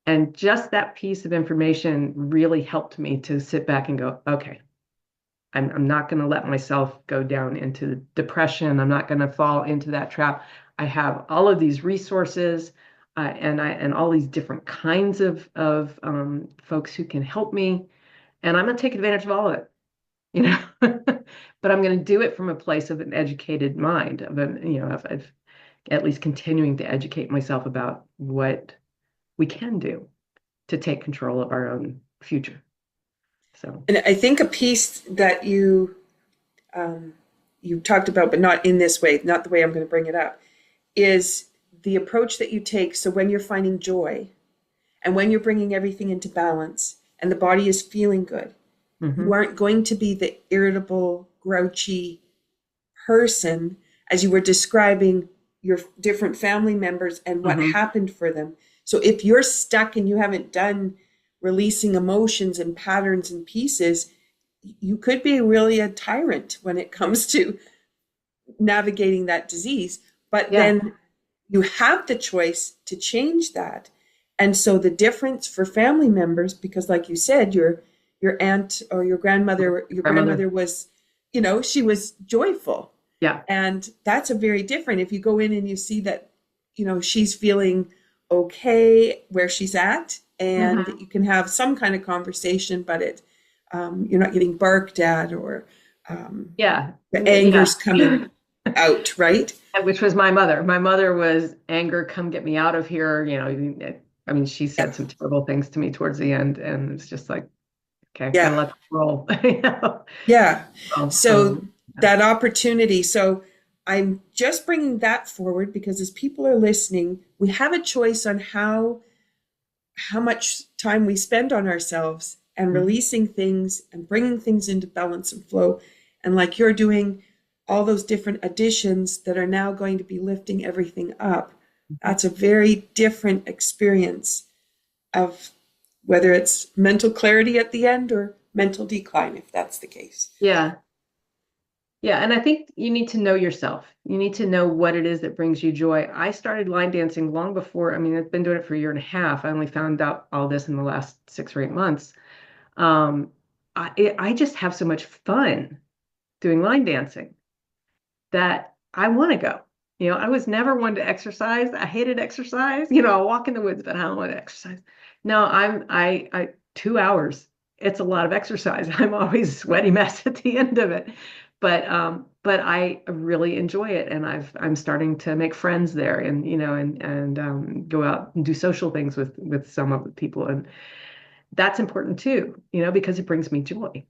And just that piece of information really helped me to sit back and go, okay, I'm not going to let myself go down into depression. I'm not going to fall into that trap. I have all of these resources, and all these different kinds of folks who can help me, and I'm going to take advantage of all of it. you know. But I'm going to do it from a place of an educated mind, of at least continuing to educate myself about what we can do to take control of our own future. So, And I think a piece that um, you talked about, but not in this way, not the way I'm going to bring it up, is the approach that you take. So when you're finding joy and when you're bringing everything into balance and the body is feeling good, you mhm, aren't going to be the irritable, grouchy person as you were describing your different family members and what mhm, happened for them. So if you're stuck and you haven't done releasing emotions and patterns and pieces, you could be really a tyrant when it comes to navigating that disease. But yeah, then you have the choice to change that. And so the difference for family members, because like you said, your aunt or your grandmother, grandmother was, she was joyful. yeah, And that's a very different if you go in and you see that, she's feeling okay where she's at, and mhm, you can have some kind of conversation, but you're not getting barked at, or yeah, the yeah. anger's coming out, right? Which was my mother. My mother was anger, come get me out of here. I mean, she said some terrible things to me towards the end, and it's just like, okay, gotta Yeah. let that roll. You know? Yeah. So, So yeah. that opportunity. So I'm just bringing that forward because as people are listening, we have a choice on how much time we spend on ourselves and Mhm. releasing things and bringing things into balance and flow. And like you're doing all those different additions that are now going to be lifting everything up. That's a very different experience of whether it's mental clarity at the end or mental decline, if that's the case. Yeah. Yeah, and I think you need to know yourself. You need to know what it is that brings you joy. I started line dancing long before. I mean, I've been doing it for a year and a half. I only found out all this in the last 6 or 8 months. Um, I just have so much fun doing line dancing that I want to go. I was never one to exercise. I hated exercise. I'll walk in the woods, but I don't want to exercise. No, I 2 hours. It's a lot of exercise. I'm always a sweaty mess at the end of it. But I really enjoy it, and I'm starting to make friends there, and go out and do social things with some of the people, and that's important too, because it brings me joy.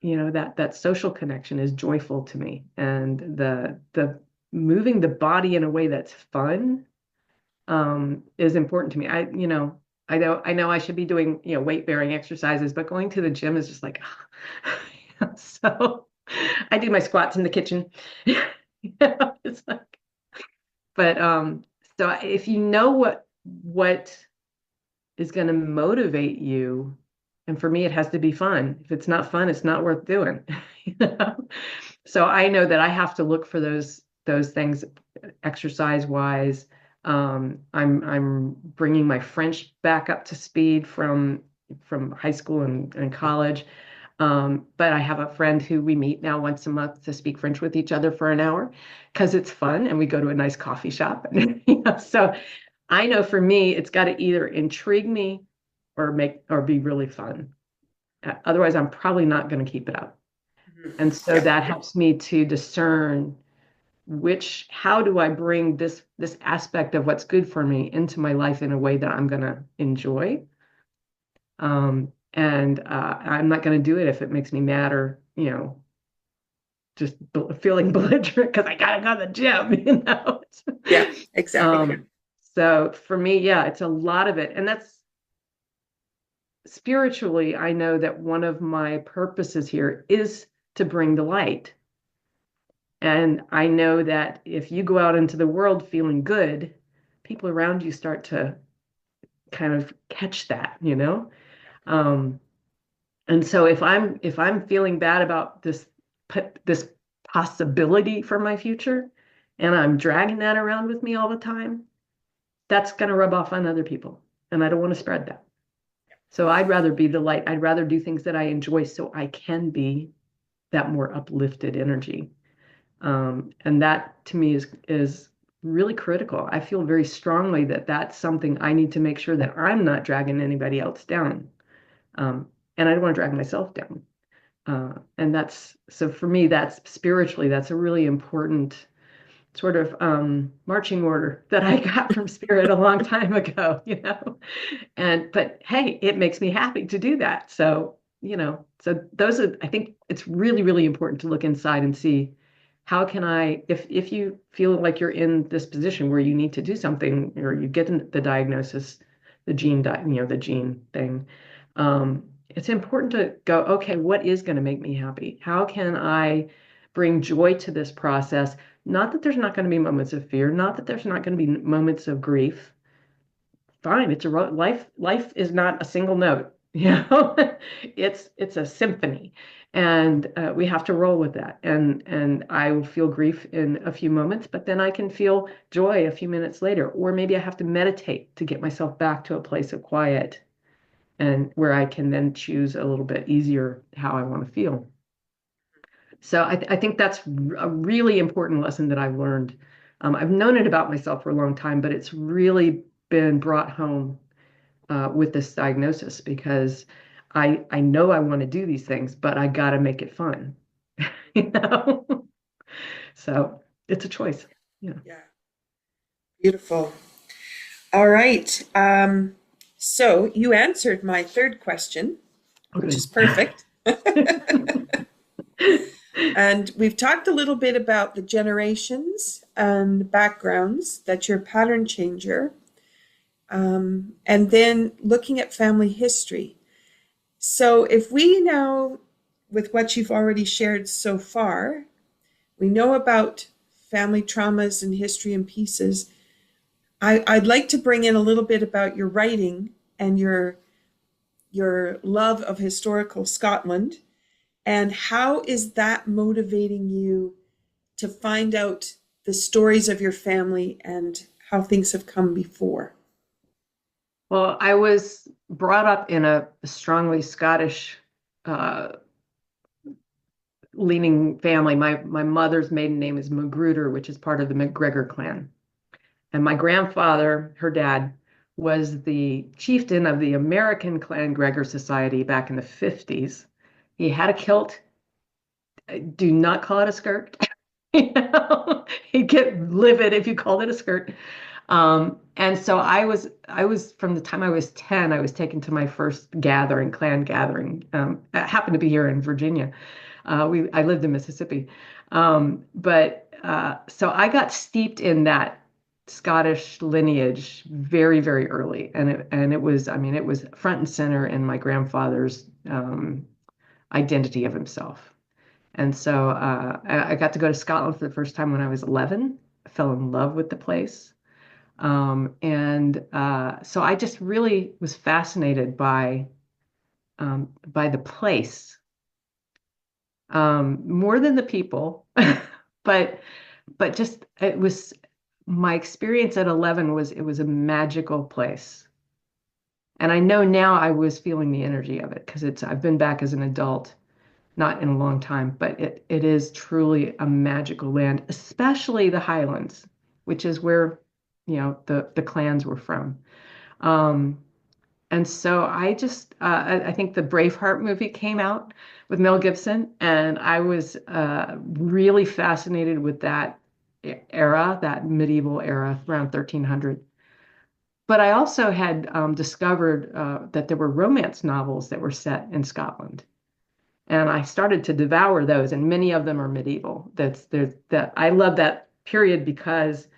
That social connection is joyful to me, and the moving the body in a way that's fun is important to me. I know I should be doing, weight bearing exercises, but going to the gym is just like, so I do my squats in the kitchen. It's like, but so if you know what is going to motivate you, and for me, it has to be fun. If it's not fun, it's not worth doing. you know? So I know that I have to look for those things exercise wise. I'm bringing my French back up to speed from high school and college. But I have a friend who we meet now once a month to speak French with each other for an hour because it's fun, and we go to a nice coffee shop. So I know for me, it's got to either intrigue me or be really fun. Otherwise, I'm probably not going to keep it up. Mhm. And so Yeah. that helps me to discern how do I bring this aspect of what's good for me into my life in a way that I'm going to enjoy. And I'm not going to do it if it makes me mad or, just feeling belligerent because I gotta go to the gym. Yeah, exactly. Um, so for me, yeah, it's a lot of it. And that's spiritually, I know that one of my purposes here is to bring the light. And I know that if you go out into the world feeling good, people around you start to kind of catch that. Um, and so if I'm feeling bad about this possibility for my future, and I'm dragging that around with me all the time, that's going to rub off on other people, and I don't want to spread that. So I'd rather be the light. I'd rather do things that I enjoy so I can be that more uplifted energy. And that to me is really critical. I feel very strongly that that's something I need to make sure that I'm not dragging anybody else down. And I don't want to drag myself down. And that's so for me, that's spiritually, that's a really important sort of marching order that I got from spirit a long time ago. But hey, it makes me happy to do that. So those are, I think it's really, really important to look inside and see how can I, if you feel like you're in this position where you need to do something or you get the diagnosis, the gene thing, it's important to go, okay, what is going to make me happy? How can I bring joy to this process? Not that there's not going to be moments of fear, not that there's not going to be moments of grief. Fine, it's life. Life is not a single note. It's a symphony, and we have to roll with that. And I will feel grief in a few moments, but then I can feel joy a few minutes later, or maybe I have to meditate to get myself back to a place of quiet, and where I can then choose a little bit easier how I want to feel. So I think that's a really important lesson that I've learned. I've known it about myself for a long time, but it's really been brought home with this diagnosis because I know I want to do these things, but I got to make it fun, you know? So it's a choice. Yeah. Yeah, beautiful. All right. So you answered my third question, which is Okay. perfect. And we've talked a little bit about the generations and backgrounds, that you're a pattern changer, and then looking at family history. So if we now, with what you've already shared so far, we know about family traumas and history and pieces. I'd like to bring in a little bit about your writing and your love of historical Scotland, and how is that motivating you to find out the stories of your family and how things have come before? Well, I was brought up in a strongly Scottish uh, leaning family. My mother's maiden name is Magruder, which is part of the McGregor clan. And my grandfather, her dad, was the chieftain of the American Clan Gregor Society back in the 50s. He had a kilt. Do not call it a skirt. He'd get livid if you called it a skirt. And so I was from the time I was 10, I was taken to my first clan gathering. It happened to be here in Virginia. I lived in Mississippi. But so I got steeped in that Scottish lineage very, very early, and it was, I mean, it was front and center in my grandfather's identity of himself. And so I got to go to Scotland for the first time when I was 11. I fell in love with the place. And so I just really was fascinated by the place, more than the people, but just it was my experience at 11 was it was a magical place. And I know now I was feeling the energy of it because it's I've been back as an adult, not in a long time, but it is truly a magical land, especially the Highlands, which is where, the clans were from. Um, and so I think the Braveheart movie came out with Mel Gibson, and I was really fascinated with that era, that medieval era around 1300. But I also had discovered that there were romance novels that were set in Scotland. And I started to devour those, and many of them are medieval. That I love that period because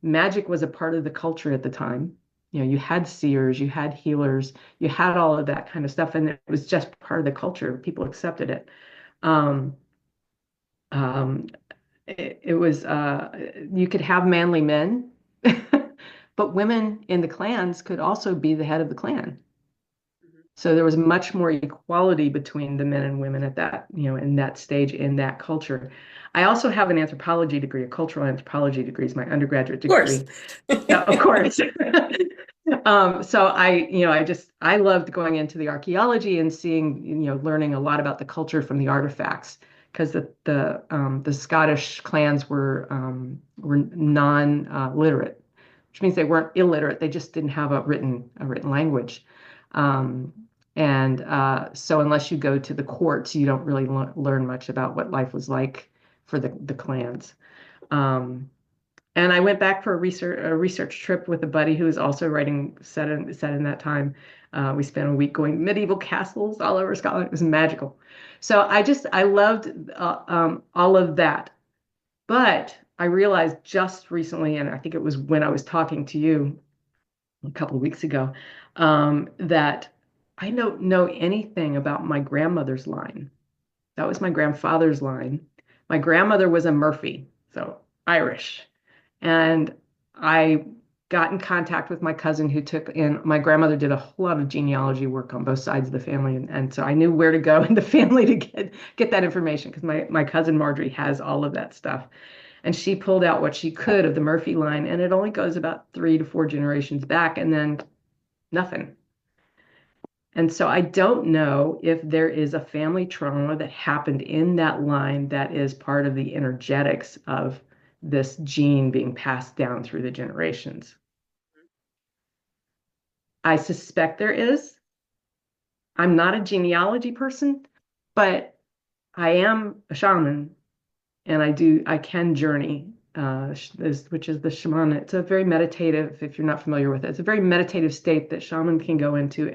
magic was a part of the culture at the time. You had seers, you had healers, you had all of that kind of stuff, and it was just part of the culture. People accepted it. Um, um, it was you could have manly men, but women in the clans could also be the head of the clan. So there was much more equality between the men and women at that, in that stage, in that culture. I also have an anthropology degree, a cultural anthropology degree is my undergraduate Of course. degree. So, of course. So I loved going into the archaeology and seeing, learning a lot about the culture from the artifacts because the Scottish clans were non-literate, which means they weren't illiterate. They just didn't have a written language. Um, and so unless you go to the courts, you don't really learn much about what life was like for the clans. Um, and I went back for a research trip with a buddy who was also writing set in that time. We spent a week going medieval castles all over Scotland. It was magical. So I loved all of that. But I realized just recently, and I think it was when I was talking to you a couple of weeks ago, that I don't know anything about my grandmother's line. That was my grandfather's line. My grandmother was a Murphy, so Irish. And I got in contact with my cousin who took in, my grandmother did a whole lot of genealogy work on both sides of the family. And so I knew where to go in the family to get that information because my cousin Marjorie has all of that stuff. And she pulled out what she could of the Murphy line, and it only goes about 3 to 4 generations back and then nothing. And so I don't know if there is a family trauma that happened in that line that is part of the energetics of this gene being passed down through the generations. I suspect there is. I'm not a genealogy person, but I am a shaman and I can journey, which is the shaman. It's a very meditative, if you're not familiar with it, it's a very meditative state that shaman can go into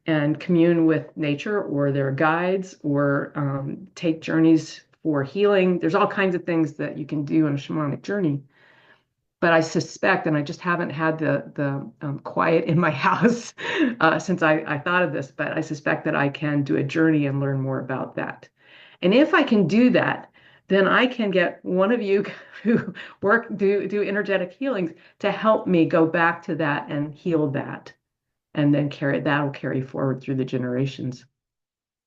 and commune with nature or their guides or take journeys for healing. There's all kinds of things that you can do on a shamanic journey. But I suspect, and I just haven't had the quiet in my house since I thought of this, but I suspect that I can do a journey and learn more about that. And if I can do that, then I can get one of you who do energetic healings to help me go back to that and heal that and then that'll carry forward through the generations.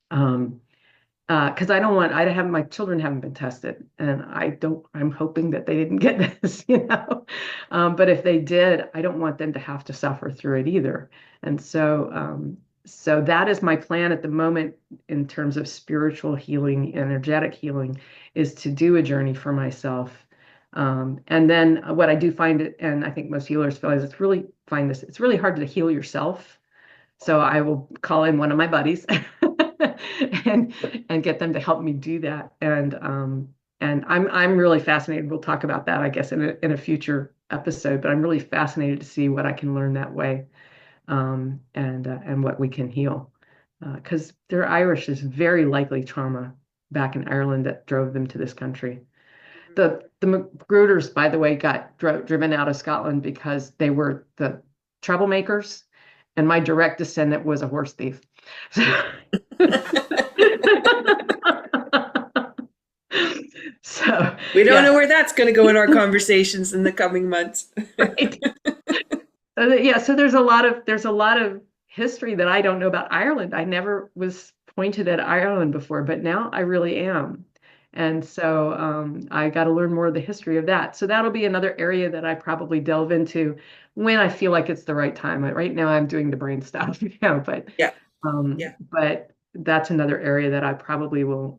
Um, because I have my children haven't been tested, and I'm hoping that they didn't get this. But if they did, I don't want them to have to suffer through it either. And so that is my plan at the moment in terms of spiritual healing, energetic healing, is to do a journey for myself. And then what I do find it, and I think most healers feel is it's really hard to heal yourself. So I will call in one of my buddies and get them to help me do that. And I'm really fascinated. We'll talk about that, I guess, in a future episode. But I'm really fascinated to see what I can learn that way, and what we can heal. Because their Irish is very likely trauma back in Ireland that drove them to this country. The Magruders, by the way, got driven out of Scotland because they were the troublemakers, and my direct descendant was a horse thief. So, We don't know yeah, where that's going to go in our conversations in the coming months. right. So there's a lot of history that I don't know about Ireland. I never was pointed at Ireland before, but now I really am. And so I got to learn more of the history of that. So that'll be another area that I probably delve into when I feel like it's the right time. Right now I'm doing the brain stuff, Yeah, yeah. but that's another area that I probably will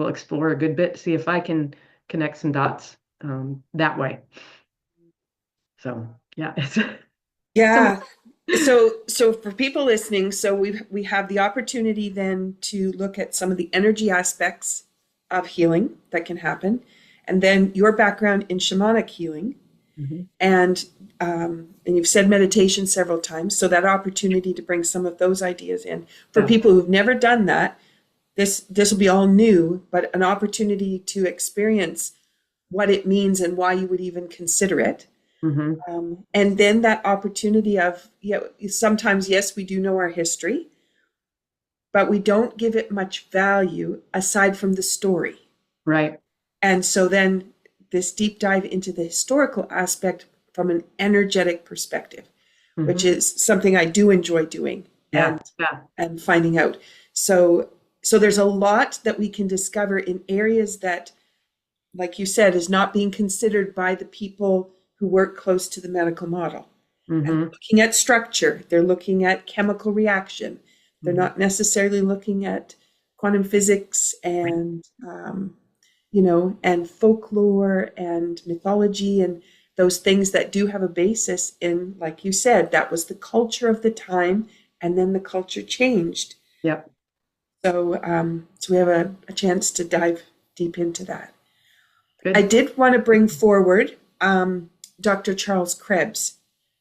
explore a good bit to see if I can connect some dots that way. So yeah, it's some. Yeah. So for people listening, so we have the opportunity then to look at some of the energy aspects of healing that can happen, and then your background in shamanic healing, Mhm. and you've said meditation several times, so that opportunity to bring some of those ideas in for Yeah. people who've never done that. This will be all new, but an opportunity to experience what it means and why you would even consider it. Mhm. And then that opportunity of, sometimes, yes, we do know our history, but we don't give it much value aside from the story. Right. And so then this deep dive into the historical aspect from an energetic perspective, which Mhm. is something I do enjoy doing Yeah. Yeah. and finding out. So there's a lot that we can discover in areas that, like you said, is not being considered by the people who work close to the medical model. And they're Mhm. looking at structure, they're looking at chemical reaction, they're Mhm. not necessarily looking at quantum physics Right. and and folklore and mythology and those things that do have a basis in, like you said, that was the culture of the time, and then the culture changed. Yep. So we have a chance to dive deep into that. I Good. did want to bring forward Dr. Charles Krebs,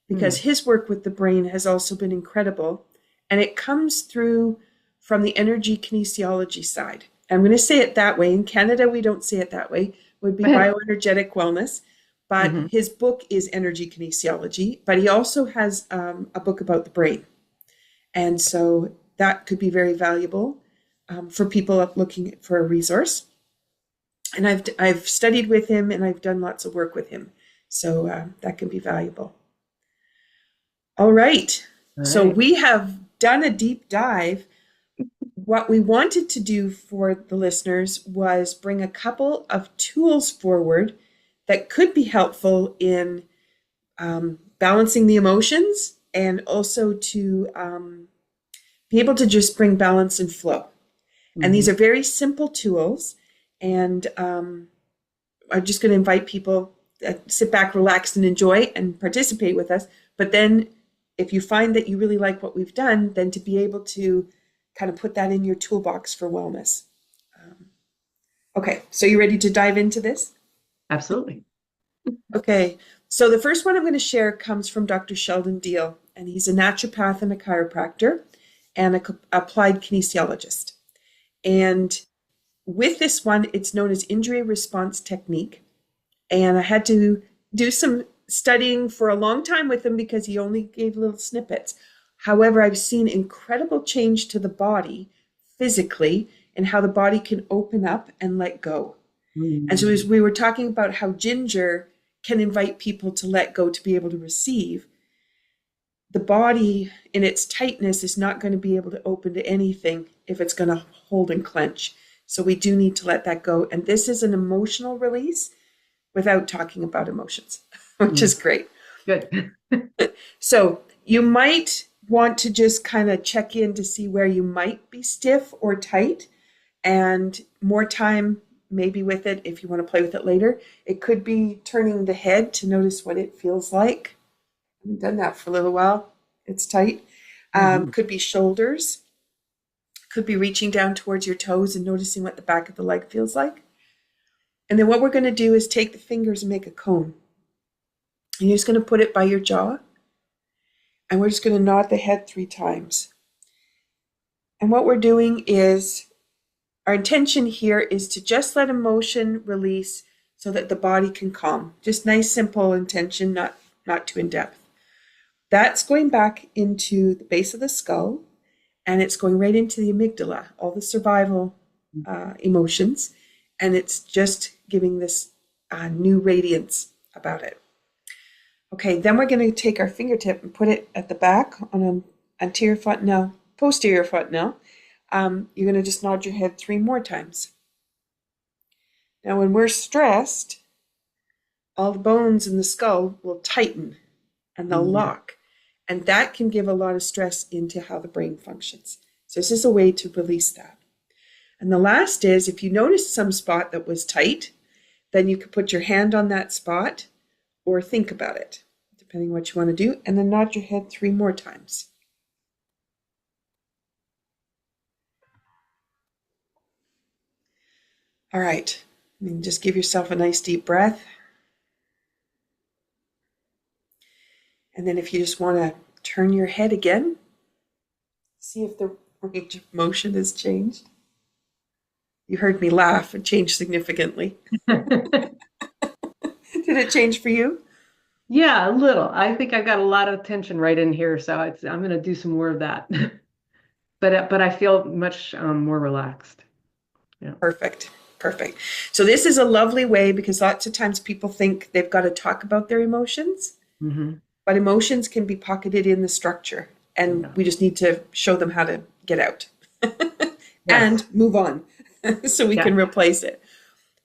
because Mm. his work with the brain has also been incredible. And it comes through from the energy kinesiology side. I'm going to say it that way. In Canada, we don't say it that way. It would be bioenergetic wellness. But Mhm. his book is energy kinesiology, but he also has a book about the brain. And so that could be very valuable for people looking for a resource. And I've studied with him and I've done lots of work with him. So that can be valuable. All right. All So right. we have done a deep dive. What we wanted to do for the listeners was bring a couple of tools forward that could be helpful in balancing the emotions, and also to be able to just bring balance and flow. And these Mhm. are very simple tools. And I'm just going to invite people to sit back, relax, and enjoy and participate with us. But then if you find that you really like what we've done, then to be able to kind of put that in your toolbox for wellness. Okay, so you ready to dive into this? Absolutely. Okay, so the first one I'm going to share comes from Dr. Sheldon Deal, and he's a naturopath and a chiropractor and a applied kinesiologist. And with this one, it's known as injury response technique. And I had to do some studying for a long time with him because he only gave little snippets. However, I've seen incredible change to the body physically and how the body can open up and let go. And so as Mm. we were talking about how ginger can invite people to let go to be able to receive, the body in its tightness is not going to be able to open to anything if it's going to hold and clench. So we do need to let that go. And this is an emotional release without talking about emotions, which Mm. is great. Good. So you might want to just kind of check in to see where you might be stiff or tight, and more time maybe with it if you want to play with it later. It could be turning the head to notice what it feels like. I haven't done that for a little while. It's tight. Mhm. Could be shoulders. Could be reaching down towards your toes and noticing what the back of the leg feels like. And then what we're going to do is take the fingers and make a cone. And you're just going to put it by your jaw. And we're just going to nod the head 3 times. And what we're doing is, our intention here is to just let emotion release so that the body can calm. Just nice, simple intention, not too in depth. That's going back into the base of the skull, and it's going right into the amygdala, all the survival emotions, and it's just giving this new radiance about it. Okay, then we're going to take our fingertip and put it at the back on an anterior fontanelle, posterior fontanelle. You're going to just nod your head 3 more times. Now, when we're stressed, all the bones in the skull will tighten and they'll lock. And that can give a lot of stress into how the brain functions. So this is a way to release that. And the last is, if you notice some spot that was tight, then you could put your hand on that spot or think about it, depending what you want to do, and then nod your head 3 more times. All right, and just give yourself a nice deep breath. And then if you just want to turn your head again, see if the range of motion has changed. You heard me laugh. It changed significantly. Did it change for you? Yeah, a little. I think I've got a lot of tension right in here, so I'm going to do some more of that. But I feel much more relaxed. Yeah. Perfect. Perfect. So this is a lovely way, because lots of times people think they've got to talk about their emotions, but emotions can be pocketed in the structure, and we just need to show them how to get out and move on so we can replace it.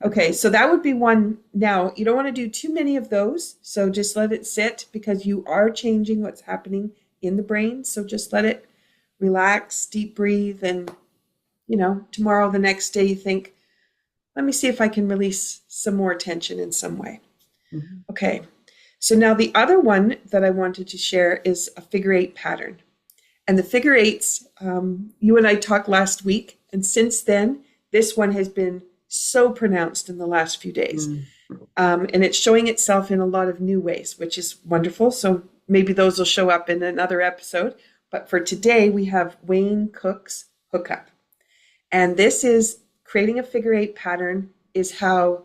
Okay, so that would be one. Now, you don't want to do too many of those, so just let it sit, because you are changing what's happening in the brain. So just let it relax, deep breathe, and, tomorrow, the next day, you think, let me see if I can release some more tension in some way. Okay, so now the other one that I wanted to share is a figure 8 pattern. And the figure 8s, you and I talked last week, and since then, this one has been so pronounced in the last few days. And it's showing itself in a lot of new ways, which is wonderful. So maybe those will show up in another episode. But for today, we have Wayne Cook's hookup. And this is creating a figure 8 pattern, is how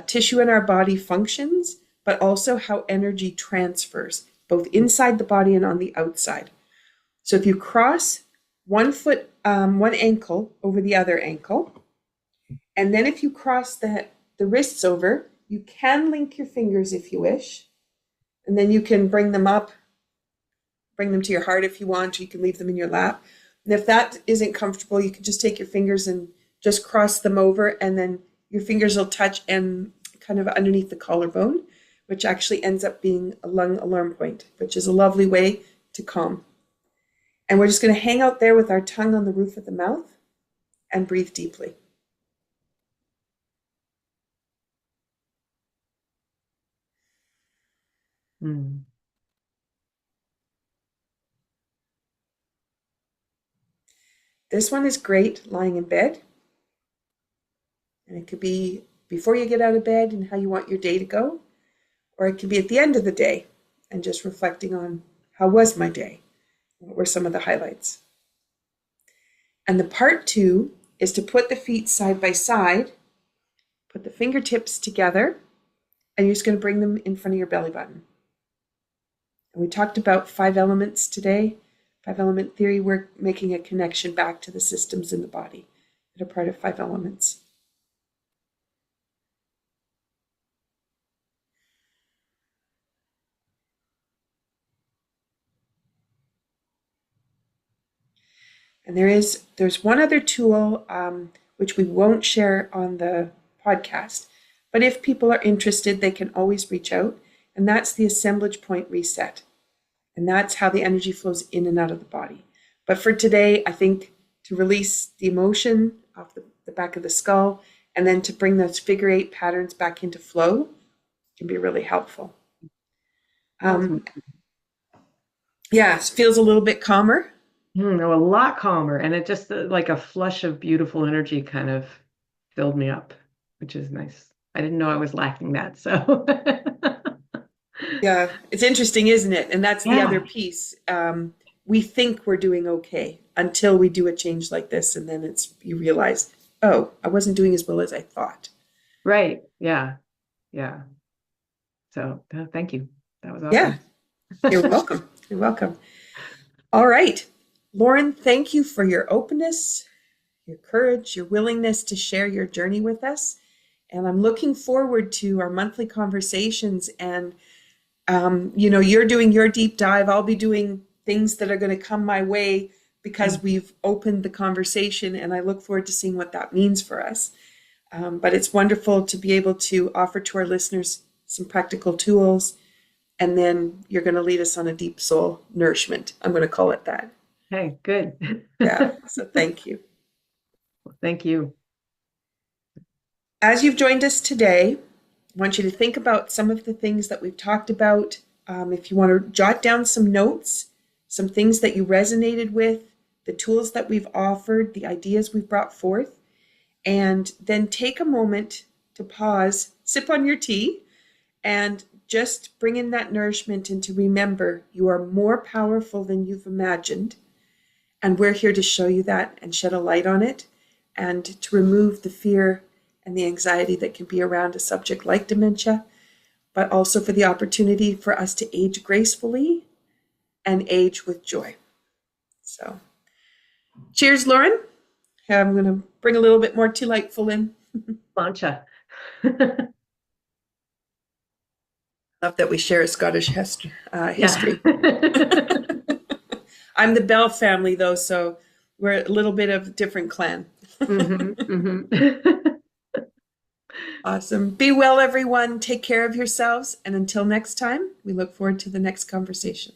tissue in our body functions, but also how energy transfers, both inside the body and on the outside. So if you cross one ankle over the other ankle, and then if you cross the wrists over, you can link your fingers if you wish, and then you can bring them up, bring them to your heart if you want, or you can leave them in your lap. And if that isn't comfortable, you can just take your fingers and just cross them over, and then your fingers will touch and kind of underneath the collarbone, which actually ends up being a lung alarm point, which is a lovely way to calm. And we're just going to hang out there with our tongue on the roof of the mouth and breathe deeply. This one is great lying in bed. And it could be before you get out of bed and how you want your day to go, or it could be at the end of the day and just reflecting on how was my day? What were some of the highlights? And the part 2 is to put the feet side by side, put the fingertips together, and you're just going to bring them in front of your belly button. And we talked about 5 elements today. 5-element theory, we're making a connection back to the systems in the body that are part of 5 elements. And there's one other tool, which we won't share on the podcast, but if people are interested, they can always reach out, and that's the assemblage point reset. And that's how the energy flows in and out of the body. But for today, I think to release the emotion off the back of the skull, and then to bring those figure 8 patterns back into flow can be really helpful. Yeah, it feels a little bit calmer. No, a lot calmer. And it just like a flush of beautiful energy kind of filled me up, which is nice. I didn't know I was lacking that. So yeah, it's interesting, isn't it? And that's the other piece. We think we're doing okay until we do a change like this. And then you realize, oh, I wasn't doing as well as I thought. Right. Yeah. Yeah. So thank you. That was Yeah, awesome. you're welcome. You're welcome. All right. Laurin, thank you for your openness, your courage, your willingness to share your journey with us. And I'm looking forward to our monthly conversations. And, you're doing your deep dive. I'll be doing things that are going to come my way because we've opened the conversation. And I look forward to seeing what that means for us. But it's wonderful to be able to offer to our listeners some practical tools. And then you're going to lead us on a deep soul nourishment. I'm going to call it that. Hey, good. Yeah. So thank you. Thank you. As you've joined us today, I want you to think about some of the things that we've talked about. If you want to jot down some notes, some things that you resonated with, the tools that we've offered, the ideas we've brought forth, and then take a moment to pause, sip on your tea, and just bring in that nourishment and to remember you are more powerful than you've imagined. And we're here to show you that and shed a light on it and to remove the fear and the anxiety that can be around a subject like dementia, but also for the opportunity for us to age gracefully and age with joy. So, cheers, Laurin. I'm going to bring a little bit more delightful in. Mancha. Love that we share a Scottish history. Yeah. I'm the Bell family, though, so we're a little bit of a different clan. Awesome. Be well, everyone. Take care of yourselves. And until next time, we look forward to the next conversation.